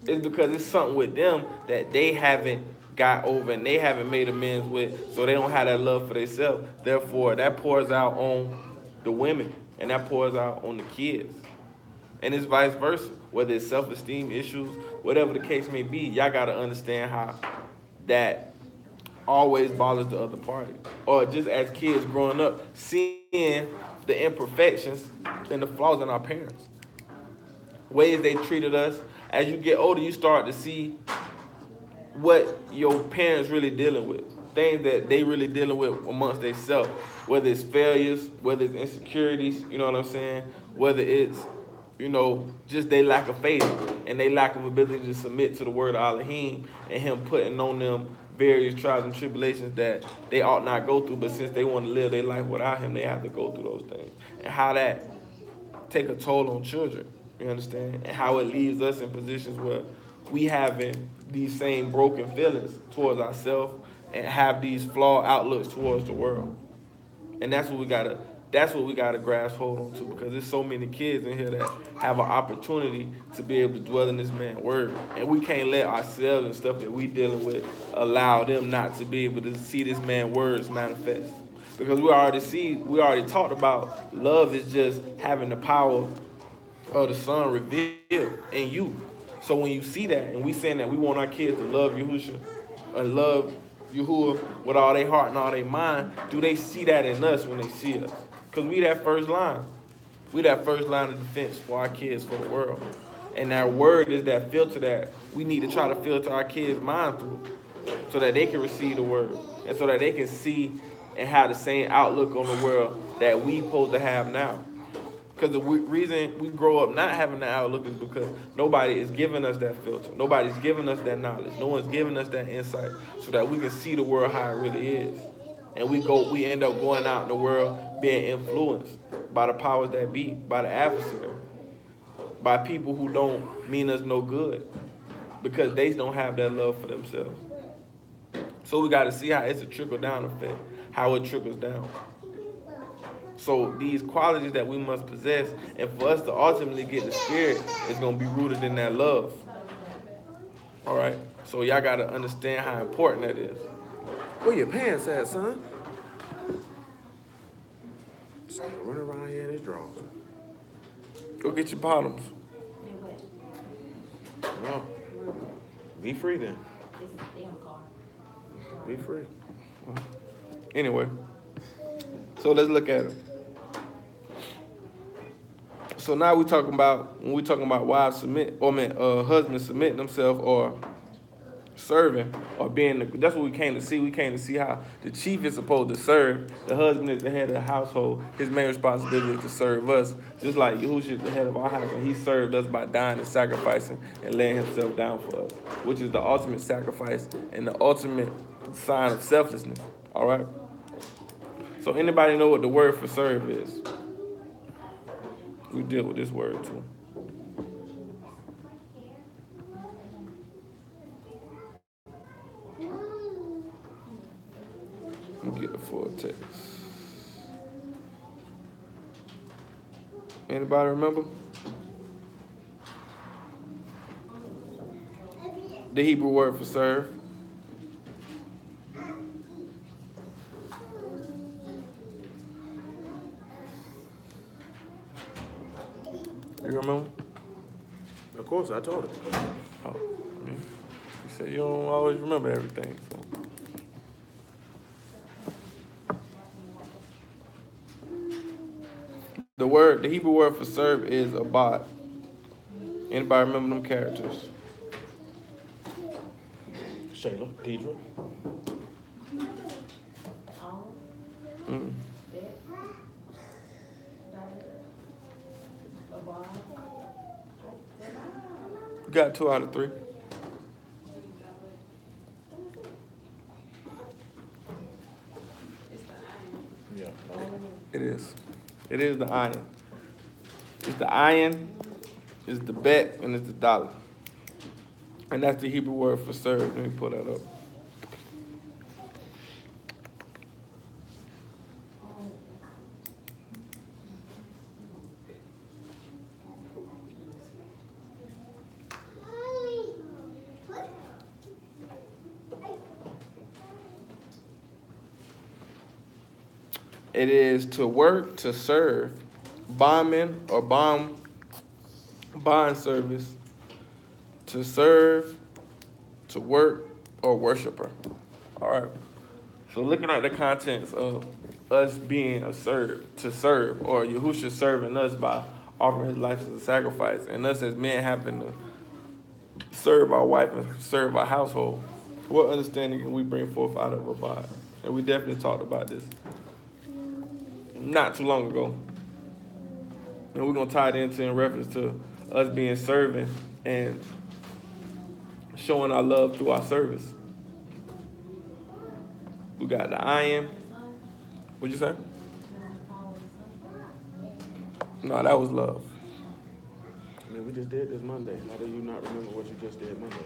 It's because it's something with them that they haven't got over and they haven't made amends with, so they don't have that love for themselves. Therefore, that pours out on the women and that pours out on the kids. And it's vice versa. Whether it's self-esteem issues, whatever the case may be, y'all got to understand how that always bothers the other party. Or just as kids growing up, seeing the imperfections and the flaws in our parents. Ways they treated us. As you get older, you start to see what your parents really dealing with. Things that they really dealing with amongst themselves. Whether it's failures, whether it's insecurities, you know what I'm saying? Whether it's, just their lack of faith and their lack of ability to submit to the word of Elohim and him putting on them various trials and tribulations that they ought not go through, but since they want to live their life without him, they have to go through those things. And how that take a toll on children, you understand? And how it leaves us in positions where we having these same broken feelings towards ourselves and have these flawed outlooks towards the world. And that's what we gotta grasp hold on to, because there's so many kids in here that have an opportunity to be able to dwell in this man's word. And we can't let ourselves and stuff that we dealing with allow them not to be able to see this man's words manifest. Because we already talked about love is just having the power of the Son revealed in you. So when you see that, and we saying that we want our kids to love Yahusha and love Yahuwah with all their heart and all their mind, do they see that in us when they see us? Because we that first line. We that first line of defense for our kids, for the world. And that word is that filter that we need to try to filter our kids' mind through so that they can receive the word and so that they can see and have the same outlook on the world that we supposed to have now. Because the reason we grow up not having that outlook is because nobody is giving us that filter. Nobody's giving us that knowledge. No one's giving us that insight so that we can see the world how it really is. And we end up going out in the world being influenced by the powers that be, by the adversary, by people who don't mean us no good because they don't have that love for themselves. So we got to see how it's a trickle-down effect, how it trickles down. So these qualities that we must possess, and for us to ultimately get the spirit, is going to be rooted in that love. All right? So y'all got to understand how important that is. Where your pants at, son? So you run around here in his drawers. Go get your bottoms. Well, be free then. They in the car. Be free. Anyway, so let's look at it. So now when we talking about wives husbands submitting themselves or serving or being that's what we came to see. We came to see how the chief is supposed to serve. The husband is the head of the household. His main responsibility is to serve us, just like Yahushua is the head of our house, and he served us by dying and sacrificing and laying himself down for us, which is the ultimate sacrifice and the ultimate sign of selflessness. All right. So anybody know what the word for serve is? We deal with this word too. Let me get the full text. Anybody remember? The Hebrew word for serve. You remember? Of course, I told her. Oh, yeah. You said you don't always remember everything. So. The Hebrew word for serve is abad. Anybody remember them characters? Shayla, Deidre. Mm. You got 2 out of 3. Yeah. It is. It is the iron. It's the iron, it's the bet, and it's the dollar. And that's the Hebrew word for serve. Let me pull that up. It is to work, to serve, bondman or bond service, to serve, to work, or worshiper. All right. So looking at the contents of us being to serve, or Yahushua serving us by offering his life as a sacrifice, and us as men having to serve our wife and serve our household, what understanding can we bring forth out of Abad? And we definitely talked about this not too long ago. And we're going to tie it into in reference to us being serving and showing our love through our service. We got the iron. What'd you say? No, that was love. I mean, we just did this Monday. How do you not remember what you just did Monday?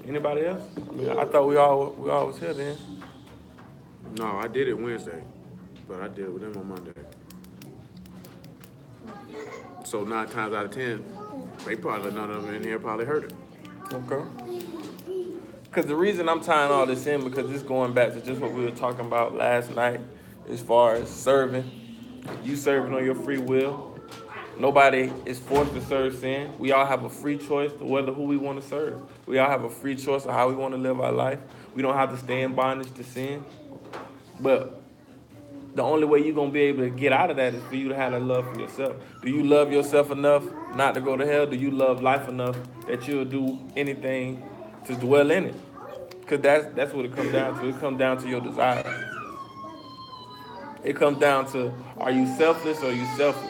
Anybody else? I mean, I thought we all was here then. No, I did it Wednesday, but I did it with them on Monday. So 9 times out of 10, they probably, none of them in here probably heard it. Okay. Because the reason I'm tying all this in, because it's going back to just what we were talking about last night as far as serving. You serving on your free will. Nobody is forced to serve sin. We all have a free choice to whether who we want to serve. We all have a free choice of how we want to live our life. We don't have to stay in bondage to sin. But the only way you're going to be able to get out of that is for you to have that love for yourself. Do you love yourself enough not to go to hell? Do you love life enough that you'll do anything to dwell in it? Because that's what it comes down to. It comes down to your desires. It comes down to, are you selfless or are you selfish?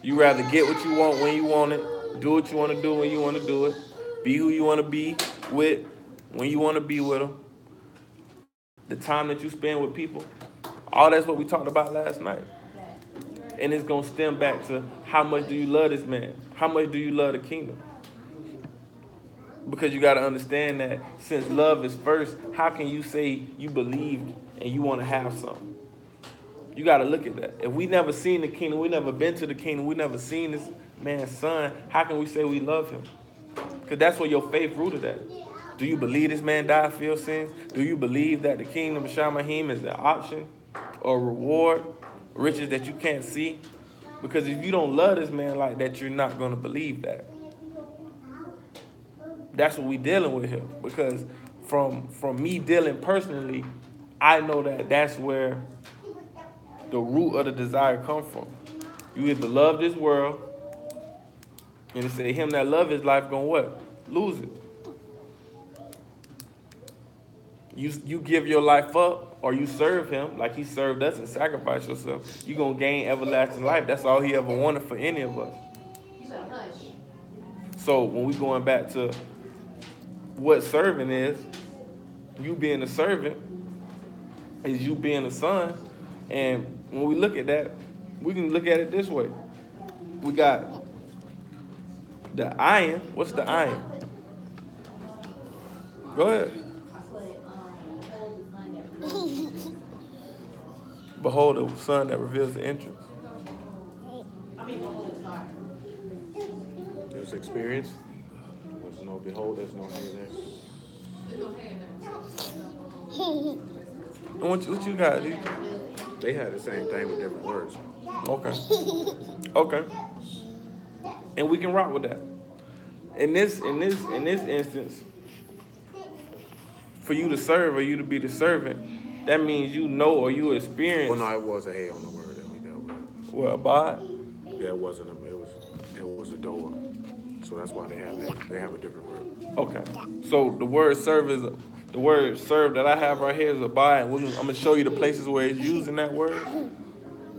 You rather get what you want when you want it, do what you want to do when you want to do it, be who you want to be with when you want to be with them, the time that you spend with people, all that's what we talked about last night. And it's going to stem back to how much do you love this man? How much do you love the kingdom? Because you got to understand that since love is first, how can you say you believe and you want to have something? You got to look at that. If we never seen the kingdom, we never been to the kingdom, we never seen this man's son, how can we say we love him? Because that's where your faith rooted at. Do you believe this man died for your sins? Do you believe that the kingdom of Shamahim is an option or reward, riches that you can't see? Because if you don't love this man like that, you're not going to believe that. That's what we dealing with here. Because from me dealing personally, I know that that's where the root of the desire come from. You either love this world, and it say him that love his life gonna what? Lose it. You give your life up, or you serve him like he served us and sacrifice yourself, you gonna gain everlasting life. That's all he ever wanted for any of us. So when we going back to what serving is, you being a servant is you being a son. And when we look at that, we can look at it this way. We got the iron. What's the iron? Go ahead. Behold the sun that reveals the entrance. There's experience. There's no behold, there's no hear there. What you got? They had the same thing with different words. Okay. Okay. And we can rock with that. In this instance, for you to serve or you to be the servant, that means you know or you experience. Well, no, it was a H on the word that we dealt with. Well, abide. Yeah, it wasn't it was a door. So that's why they have a different word. Okay. So the word serve that I have right here is abide. I'm gonna show you the places where it's using that word.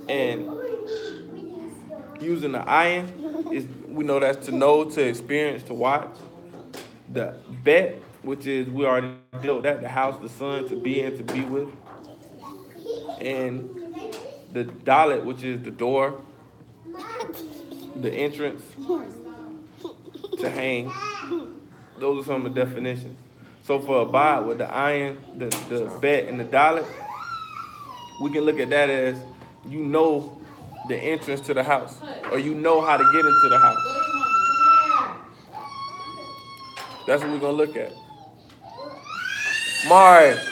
And using the ayin is, we know that's to know, to experience, to watch. The bet, which is, we already dealt with that, the house, the son, to be in, to be with. And the dalit, which is the door, the entrance, to hang. Those are some of the definitions. So for abide, with the ayin, the bet, and the dalit, we can look at that as, you know, the entrance to the house, or you know how to get into the house. That's what we're gonna look at. Mari. That's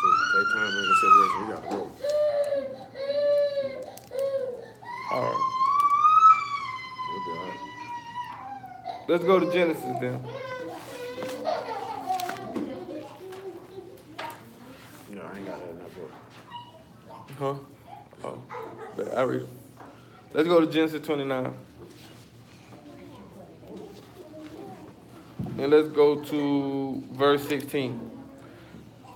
it. Take time in consideration. We got to go. All right. We'll be all right. Let's go to Genesis then. You know, I ain't got that in that book. Huh? Oh, but I read it. Let's go to Genesis 29. And let's go to verse 16.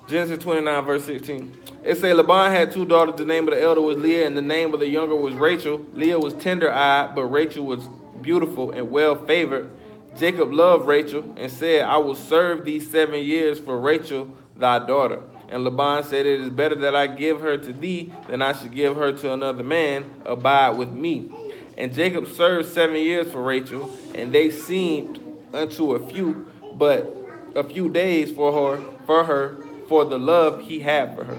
Genesis 29, verse 16. It says, Laban had two daughters. The name of the elder was Leah, and the name of the younger was Rachel. Leah was tender-eyed, but Rachel was beautiful and well-favored. Jacob loved Rachel and said, I will serve thee 7 years for Rachel, thy daughter. And Laban said, it is better that I give her to thee than I should give her to another man. Abide with me. And Jacob served 7 years for Rachel, and they seemed unto a few days for the love he had for her.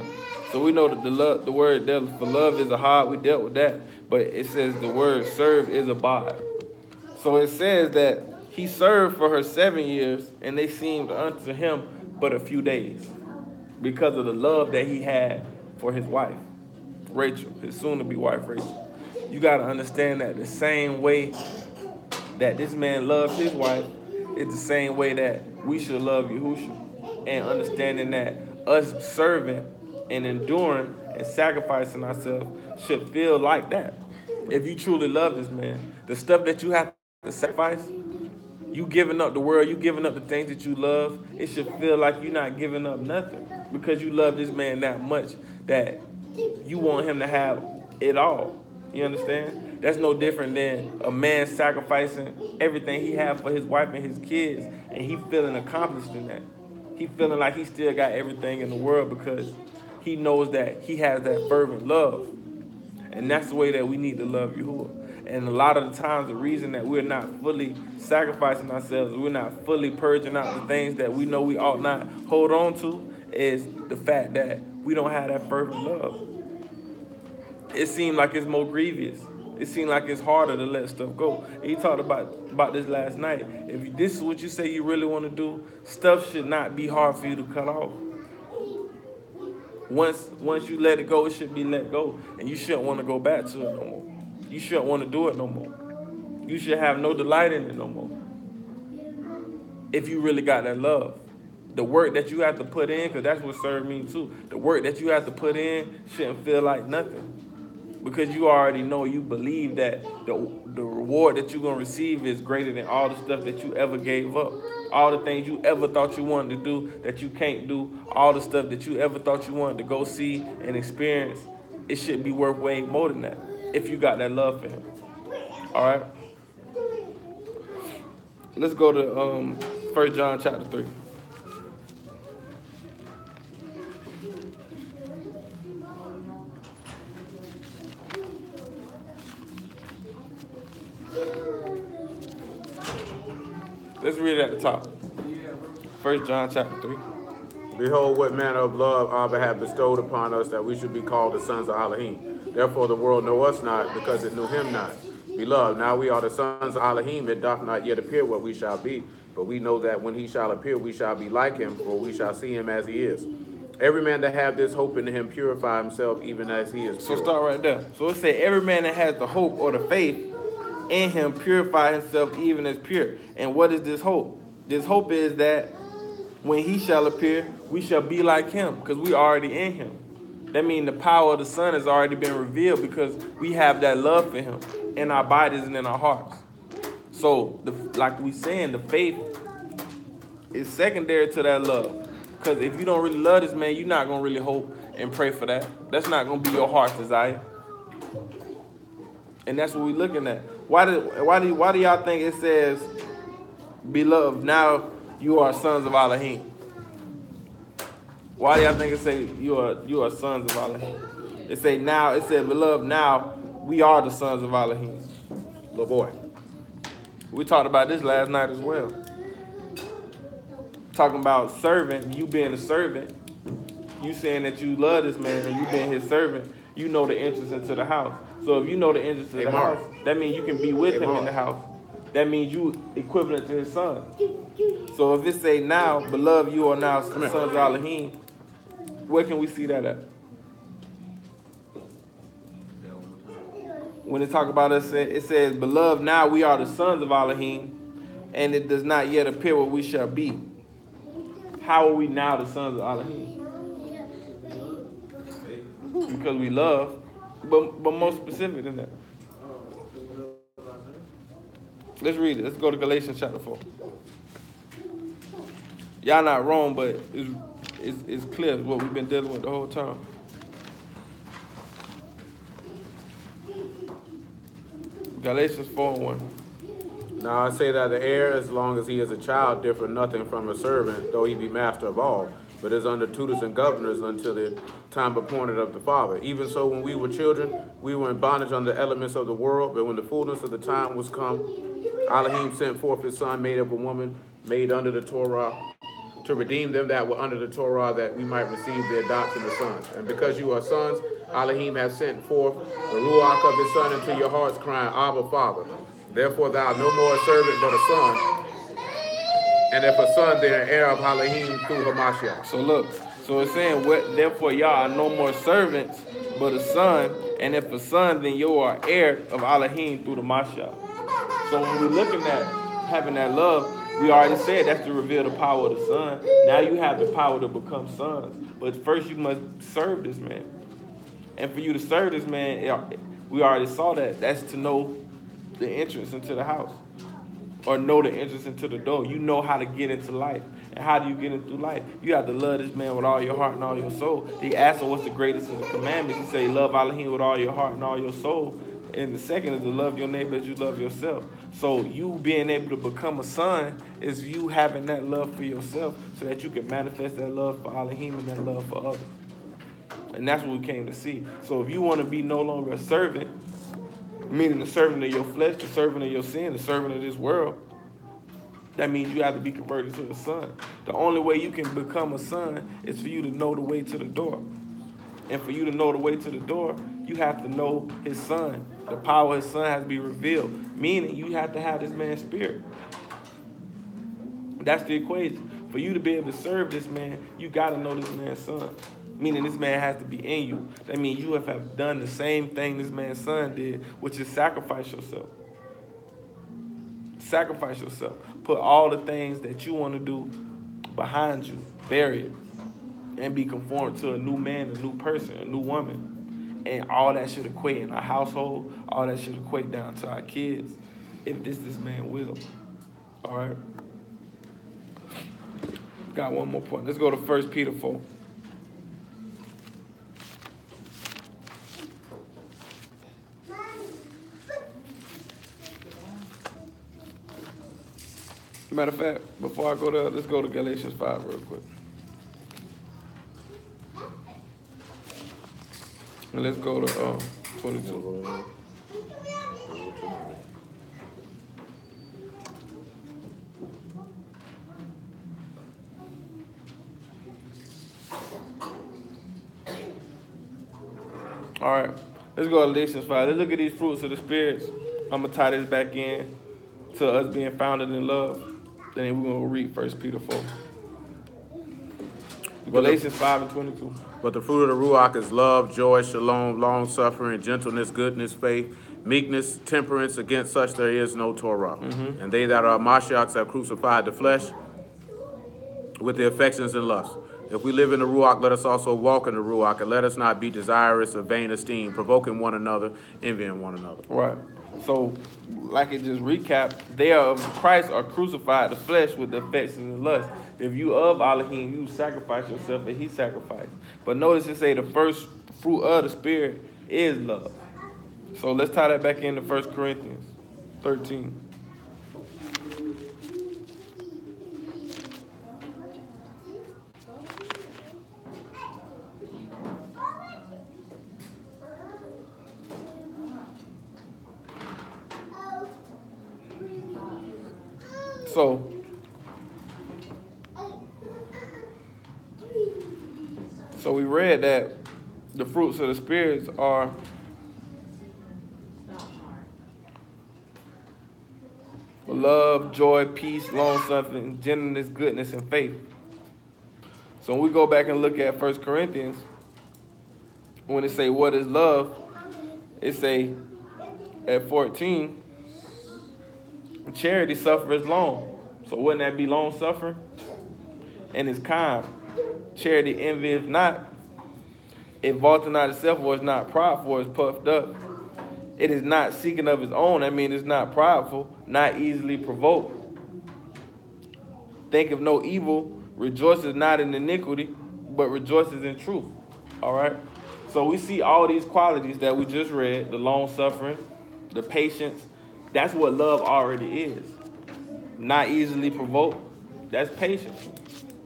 So we know that the word for love is a hard. We dealt with that, but it says the word serve is abide. So it says that he served for her 7 years, and they seemed unto him but a few days, because of the love that he had for his wife, Rachel, his soon-to-be wife, Rachel. You got to understand that the same way that this man loved his wife is the same way that we should love Yahushua. And understanding that us serving and enduring and sacrificing ourselves should feel like that. If you truly love this man, the stuff that you have to sacrifice, you giving up the world, you giving up the things that you love, it should feel like you're not giving up nothing, because you love this man that much that you want him to have it all. You understand? That's no different than a man sacrificing everything he had for his wife and his kids, and he feeling accomplished in that. He feeling like he still got everything in the world because he knows that he has that fervent love. And that's the way that we need to love Yahuwah. And a lot of the times, the reason that we're not fully sacrificing ourselves, we're not fully purging out the things that we know we ought not hold on to, is the fact that we don't have that fervent love. It seems like it's more grievous. It seems like it's harder to let stuff go. And he talked about this last night. If this is what you say you really want to do, stuff should not be hard for you to cut off. Once you let it go, it should be let go. And you shouldn't want to go back to it no more. You shouldn't want to do it no more. You should have no delight in it no more. If you really got that love. The work that you have to put in, because that's what serve means too. The work that you have to put in shouldn't feel like nothing. Because you already know, you believe that the reward that you're going to receive is greater than all the stuff that you ever gave up. All the things you ever thought you wanted to do that you can't do. All the stuff that you ever thought you wanted to go see and experience. It should be worth way more than that if you got that love for him. All right? Let's go to 1 John chapter 3. Let's read it at the top. 1 John chapter 3. Behold, what manner of love Abba hath bestowed upon us, that we should be called the sons of Elohim. Therefore the world know us not, because it knew him not. Beloved, now we are the sons of Elohim. It doth not yet appear what we shall be. But we know that when he shall appear, we shall be like him, for we shall see him as he is. Every man that have this hope in him purify himself even as he is pure. So start right there. So it say every man that has the hope or the faith in him purify himself even as pure. And what is this hope? This hope is that when he shall appear, we shall be like him because we already in him. That means the power of the Son has already been revealed because we have that love for him in our bodies and in our hearts. So, like we saying, the faith is secondary to that love. Because if you don't really love this man, you're not going to really hope and pray for that. That's not going to be your heart's desire. And that's what we're looking at. Why do y'all think it says, beloved, now you are sons of Elohim? Why do y'all think it say you are sons of Elohim? It said, beloved, now we are the sons of Elohim. Little boy. We talked about this last night as well. Talking about servant, you being a servant, you saying that you love this man and you being his servant, you know the entrance into the house. So if you know the entrance to the house, that means you can be with him in the house. That means you equivalent to his son. So if it say now, beloved, you are now sons of Elohim, where can we see that at? When it talk about us, it says, beloved, now we are the sons of Elohim, and it does not yet appear what we shall be. How are we now the sons of Elohim? Because we love, but more specific than that. Let's read it. Let's go to Galatians chapter 4. Y'all not wrong, but it's clear what we've been dealing with the whole time. Galatians 4:1. Now I say that the heir, as long as he is a child, differ nothing from a servant, though he be master of all, but is under tutors and governors until the time appointed of the Father. Even so, when we were children, we were in bondage under the elements of the world, but when the fullness of the time was come, Elohim sent forth his son, made of a woman, made under the Torah, to redeem them that were under the Torah, that we might receive the adoption of sons. And because you are sons, Elohim has sent forth the Ruach of his son into your hearts, crying, Abba, Father. Therefore thou art no more a servant, but a son. And if a son, then an heir of Elohim through Hamashiach. So look, so it's saying, therefore y'all are no more servants, but a son. And if a son, then you are heir of Elohim through the Mashiach. So when we're looking at having that love, we already said that's to reveal the power of the Son. Now you have the power to become sons. But first you must serve this man. And for you to serve this man, we already saw that. That's to know the entrance into the house. Or know the entrance into the door. You know how to get into life. And how do you get into life? You have to love this man with all your heart and all your soul. He asked him what's the greatest of the commandments. He said, love Elohim with all your heart and all your soul. And the second is to love your neighbor as you love yourself. So you being able to become a son is you having that love for yourself so that you can manifest that love for Elohim and that love for others. And that's what we came to see. So if you want to be no longer a servant, meaning the servant of your flesh, the servant of your sin, the servant of this world, that means you have to be converted to a son. The only way you can become a son is for you to know the way to the door. And for you to know the way to the door, you have to know his son. The power of his son has to be revealed. Meaning you have to have this man's spirit. That's the equation. For you to be able to serve this man, you got to know this man's son. Meaning this man has to be in you. That means you have done the same thing this man's son did, which is sacrifice yourself. Sacrifice yourself. Put all the things that you want to do behind you. Bury it. And be conformed to a new man, a new person, a new woman. And all that should equate in our household. All that should equate down to our kids. If this man will. All right. Got one more point. Let's go to 1 Peter 4. Matter of fact, before I go there, let's go to Galatians 5 real quick. And let's go to 22. All right, let's go to Galatians 5. Let's look at these fruits of the spirits. I'm going to tie this back in to us being founded in love. Then we're gonna read 1 Peter 4. Galatians 5:22. But the fruit of the Ruach is love, joy, shalom, long-suffering, gentleness, goodness, faith, meekness, temperance. Against such there is no Torah. And they that are Mashiachs have crucified the flesh with the affections and lusts. If we live in the Ruach, let us also walk in the Ruach, and let us not be desirous of vain esteem, provoking one another, envying one another. Right. So, like it just recapped, they are of Christ are crucified the flesh with the affections and lust. If you of Elohim, you sacrifice yourself and he sacrificed. But notice it say the first fruit of the Spirit is love. So let's tie that back into 1 Corinthians 13. So we read that the fruits of the spirits are love, joy, peace, long-suffering, gentleness, goodness, and faith. So when we go back and look at 1 Corinthians, when it say what is love, it say at 14, charity suffers long. So wouldn't that be long-suffering? And it's kind. Charity envieth not. It vaunteth not itself, or is not prideful, or is puffed up. It is not seeking of its own. I mean, it's not prideful, not easily provoked. Think of no evil, rejoices not in iniquity, but rejoices in truth. All right? So we see all these qualities that we just read, the long-suffering, the patience. That's what love already is. Not easily provoked. That's patience.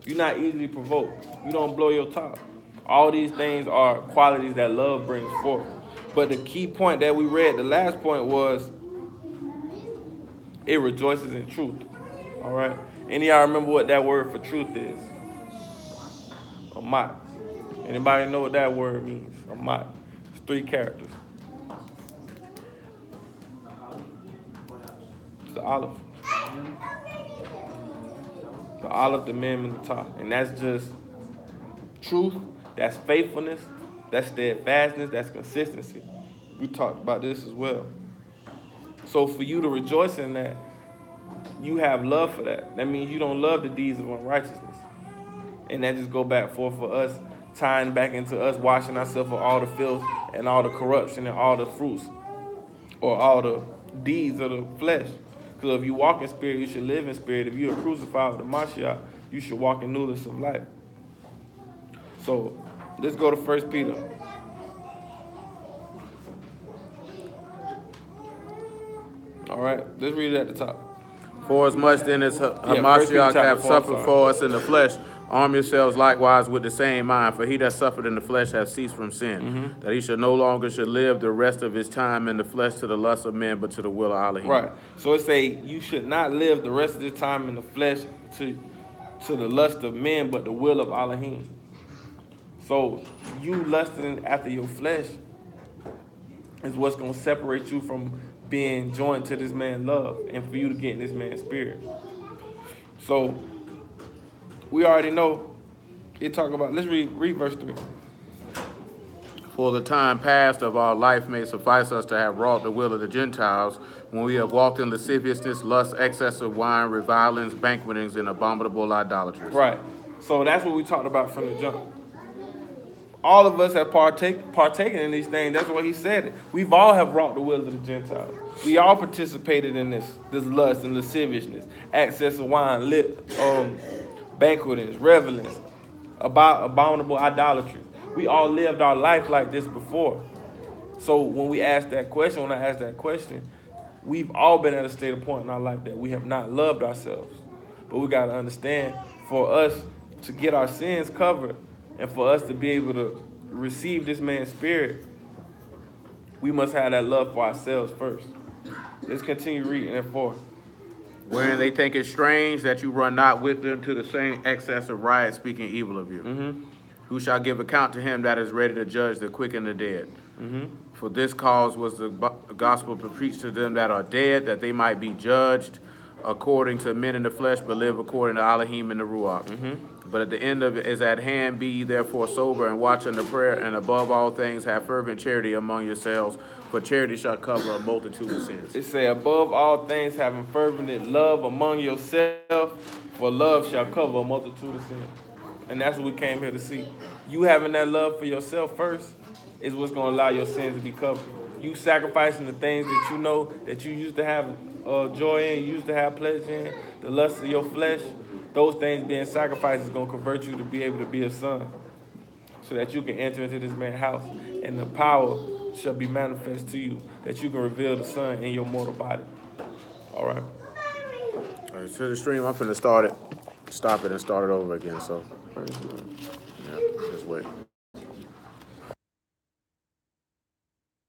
You're not easily provoked. You don't blow your top. All these things are qualities that love brings forth. But the key point that we read, the last point, was it rejoices in truth. All right? Any of y'all remember what that word for truth is? Amat. Anybody know what that word means? Amat. It's 3 characters. It's the olive. The olive, the mem, and the top. And that's just truth. That's faithfulness. That's steadfastness. That's consistency. We talked about this as well. So for you to rejoice in that, you have love for that. That means you don't love the deeds of unrighteousness. And that just go back for us, tying back into us washing ourselves of all the filth and all the corruption and all the fruits or all the deeds of the flesh. Because if you walk in spirit, you should live in spirit. If you are crucified with the Mashiach, you should walk in newness of life. So let's go to 1 Peter. All right, let's read it at the top. For as much then as Hamashiach have suffered for us in the flesh, arm yourselves likewise with the same mind. For he that suffered in the flesh hath ceased from sin, that he should no longer should live the rest of his time in the flesh to the lust of men, but to the will of Elohim. Right. So it say you should not live the rest of the time in the flesh to the lust of men, but the will of Elohim. So you lusting after your flesh is what's going to separate you from being joined to this man's love and for you to get in this man's spirit. So we already know it talk about, let's read verse 3. For the time past of our life may suffice us to have wrought the will of the Gentiles, when we have walked in lasciviousness, lust, excess of wine, revilings, banquetings, and abominable idolatries. Right. So that's what we talked about from the jump. All of us have partaken in these things. That's what he said. We've all have wrought the will of the Gentiles. We all participated in this lust and lasciviousness, excess of wine, banquetings, revelings, abominable idolatry. We all lived our life like this before. So when I ask that question, we've all been at a state of point in our life that we have not loved ourselves. But we got to understand, for us to get our sins covered and for us to be able to receive this man's spirit, we must have that love for ourselves first. Let's continue reading at 4. Wherein they think it strange that you run not with them to the same excess of riot, speaking evil of you. Who shall give account to him that is ready to judge the quick and the dead? For this cause was the gospel preached to them that are dead, that they might be judged according to men in the flesh, but live according to Elohim and the Ruach. But at the end of it is at hand, be ye therefore sober and watch unto prayer, and above all things have fervent charity among yourselves, for charity shall cover a multitude of sins. It say, above all things, having fervent love among yourself, for love shall cover a multitude of sins. And that's what we came here to see. You having that love for yourself first is what's going to allow your sins to be covered. You sacrificing the things that you know that you used to have joy in, you used to have pleasure in, the lust of your flesh, those things being sacrificed is going to convert you to be able to be a son, so that you can enter into this man's house, and the power shall be manifest to you, that you can reveal the Son in your mortal body. All right. All right, to the stream, I'm finna stop it and start it over again, so. Yeah, just wait.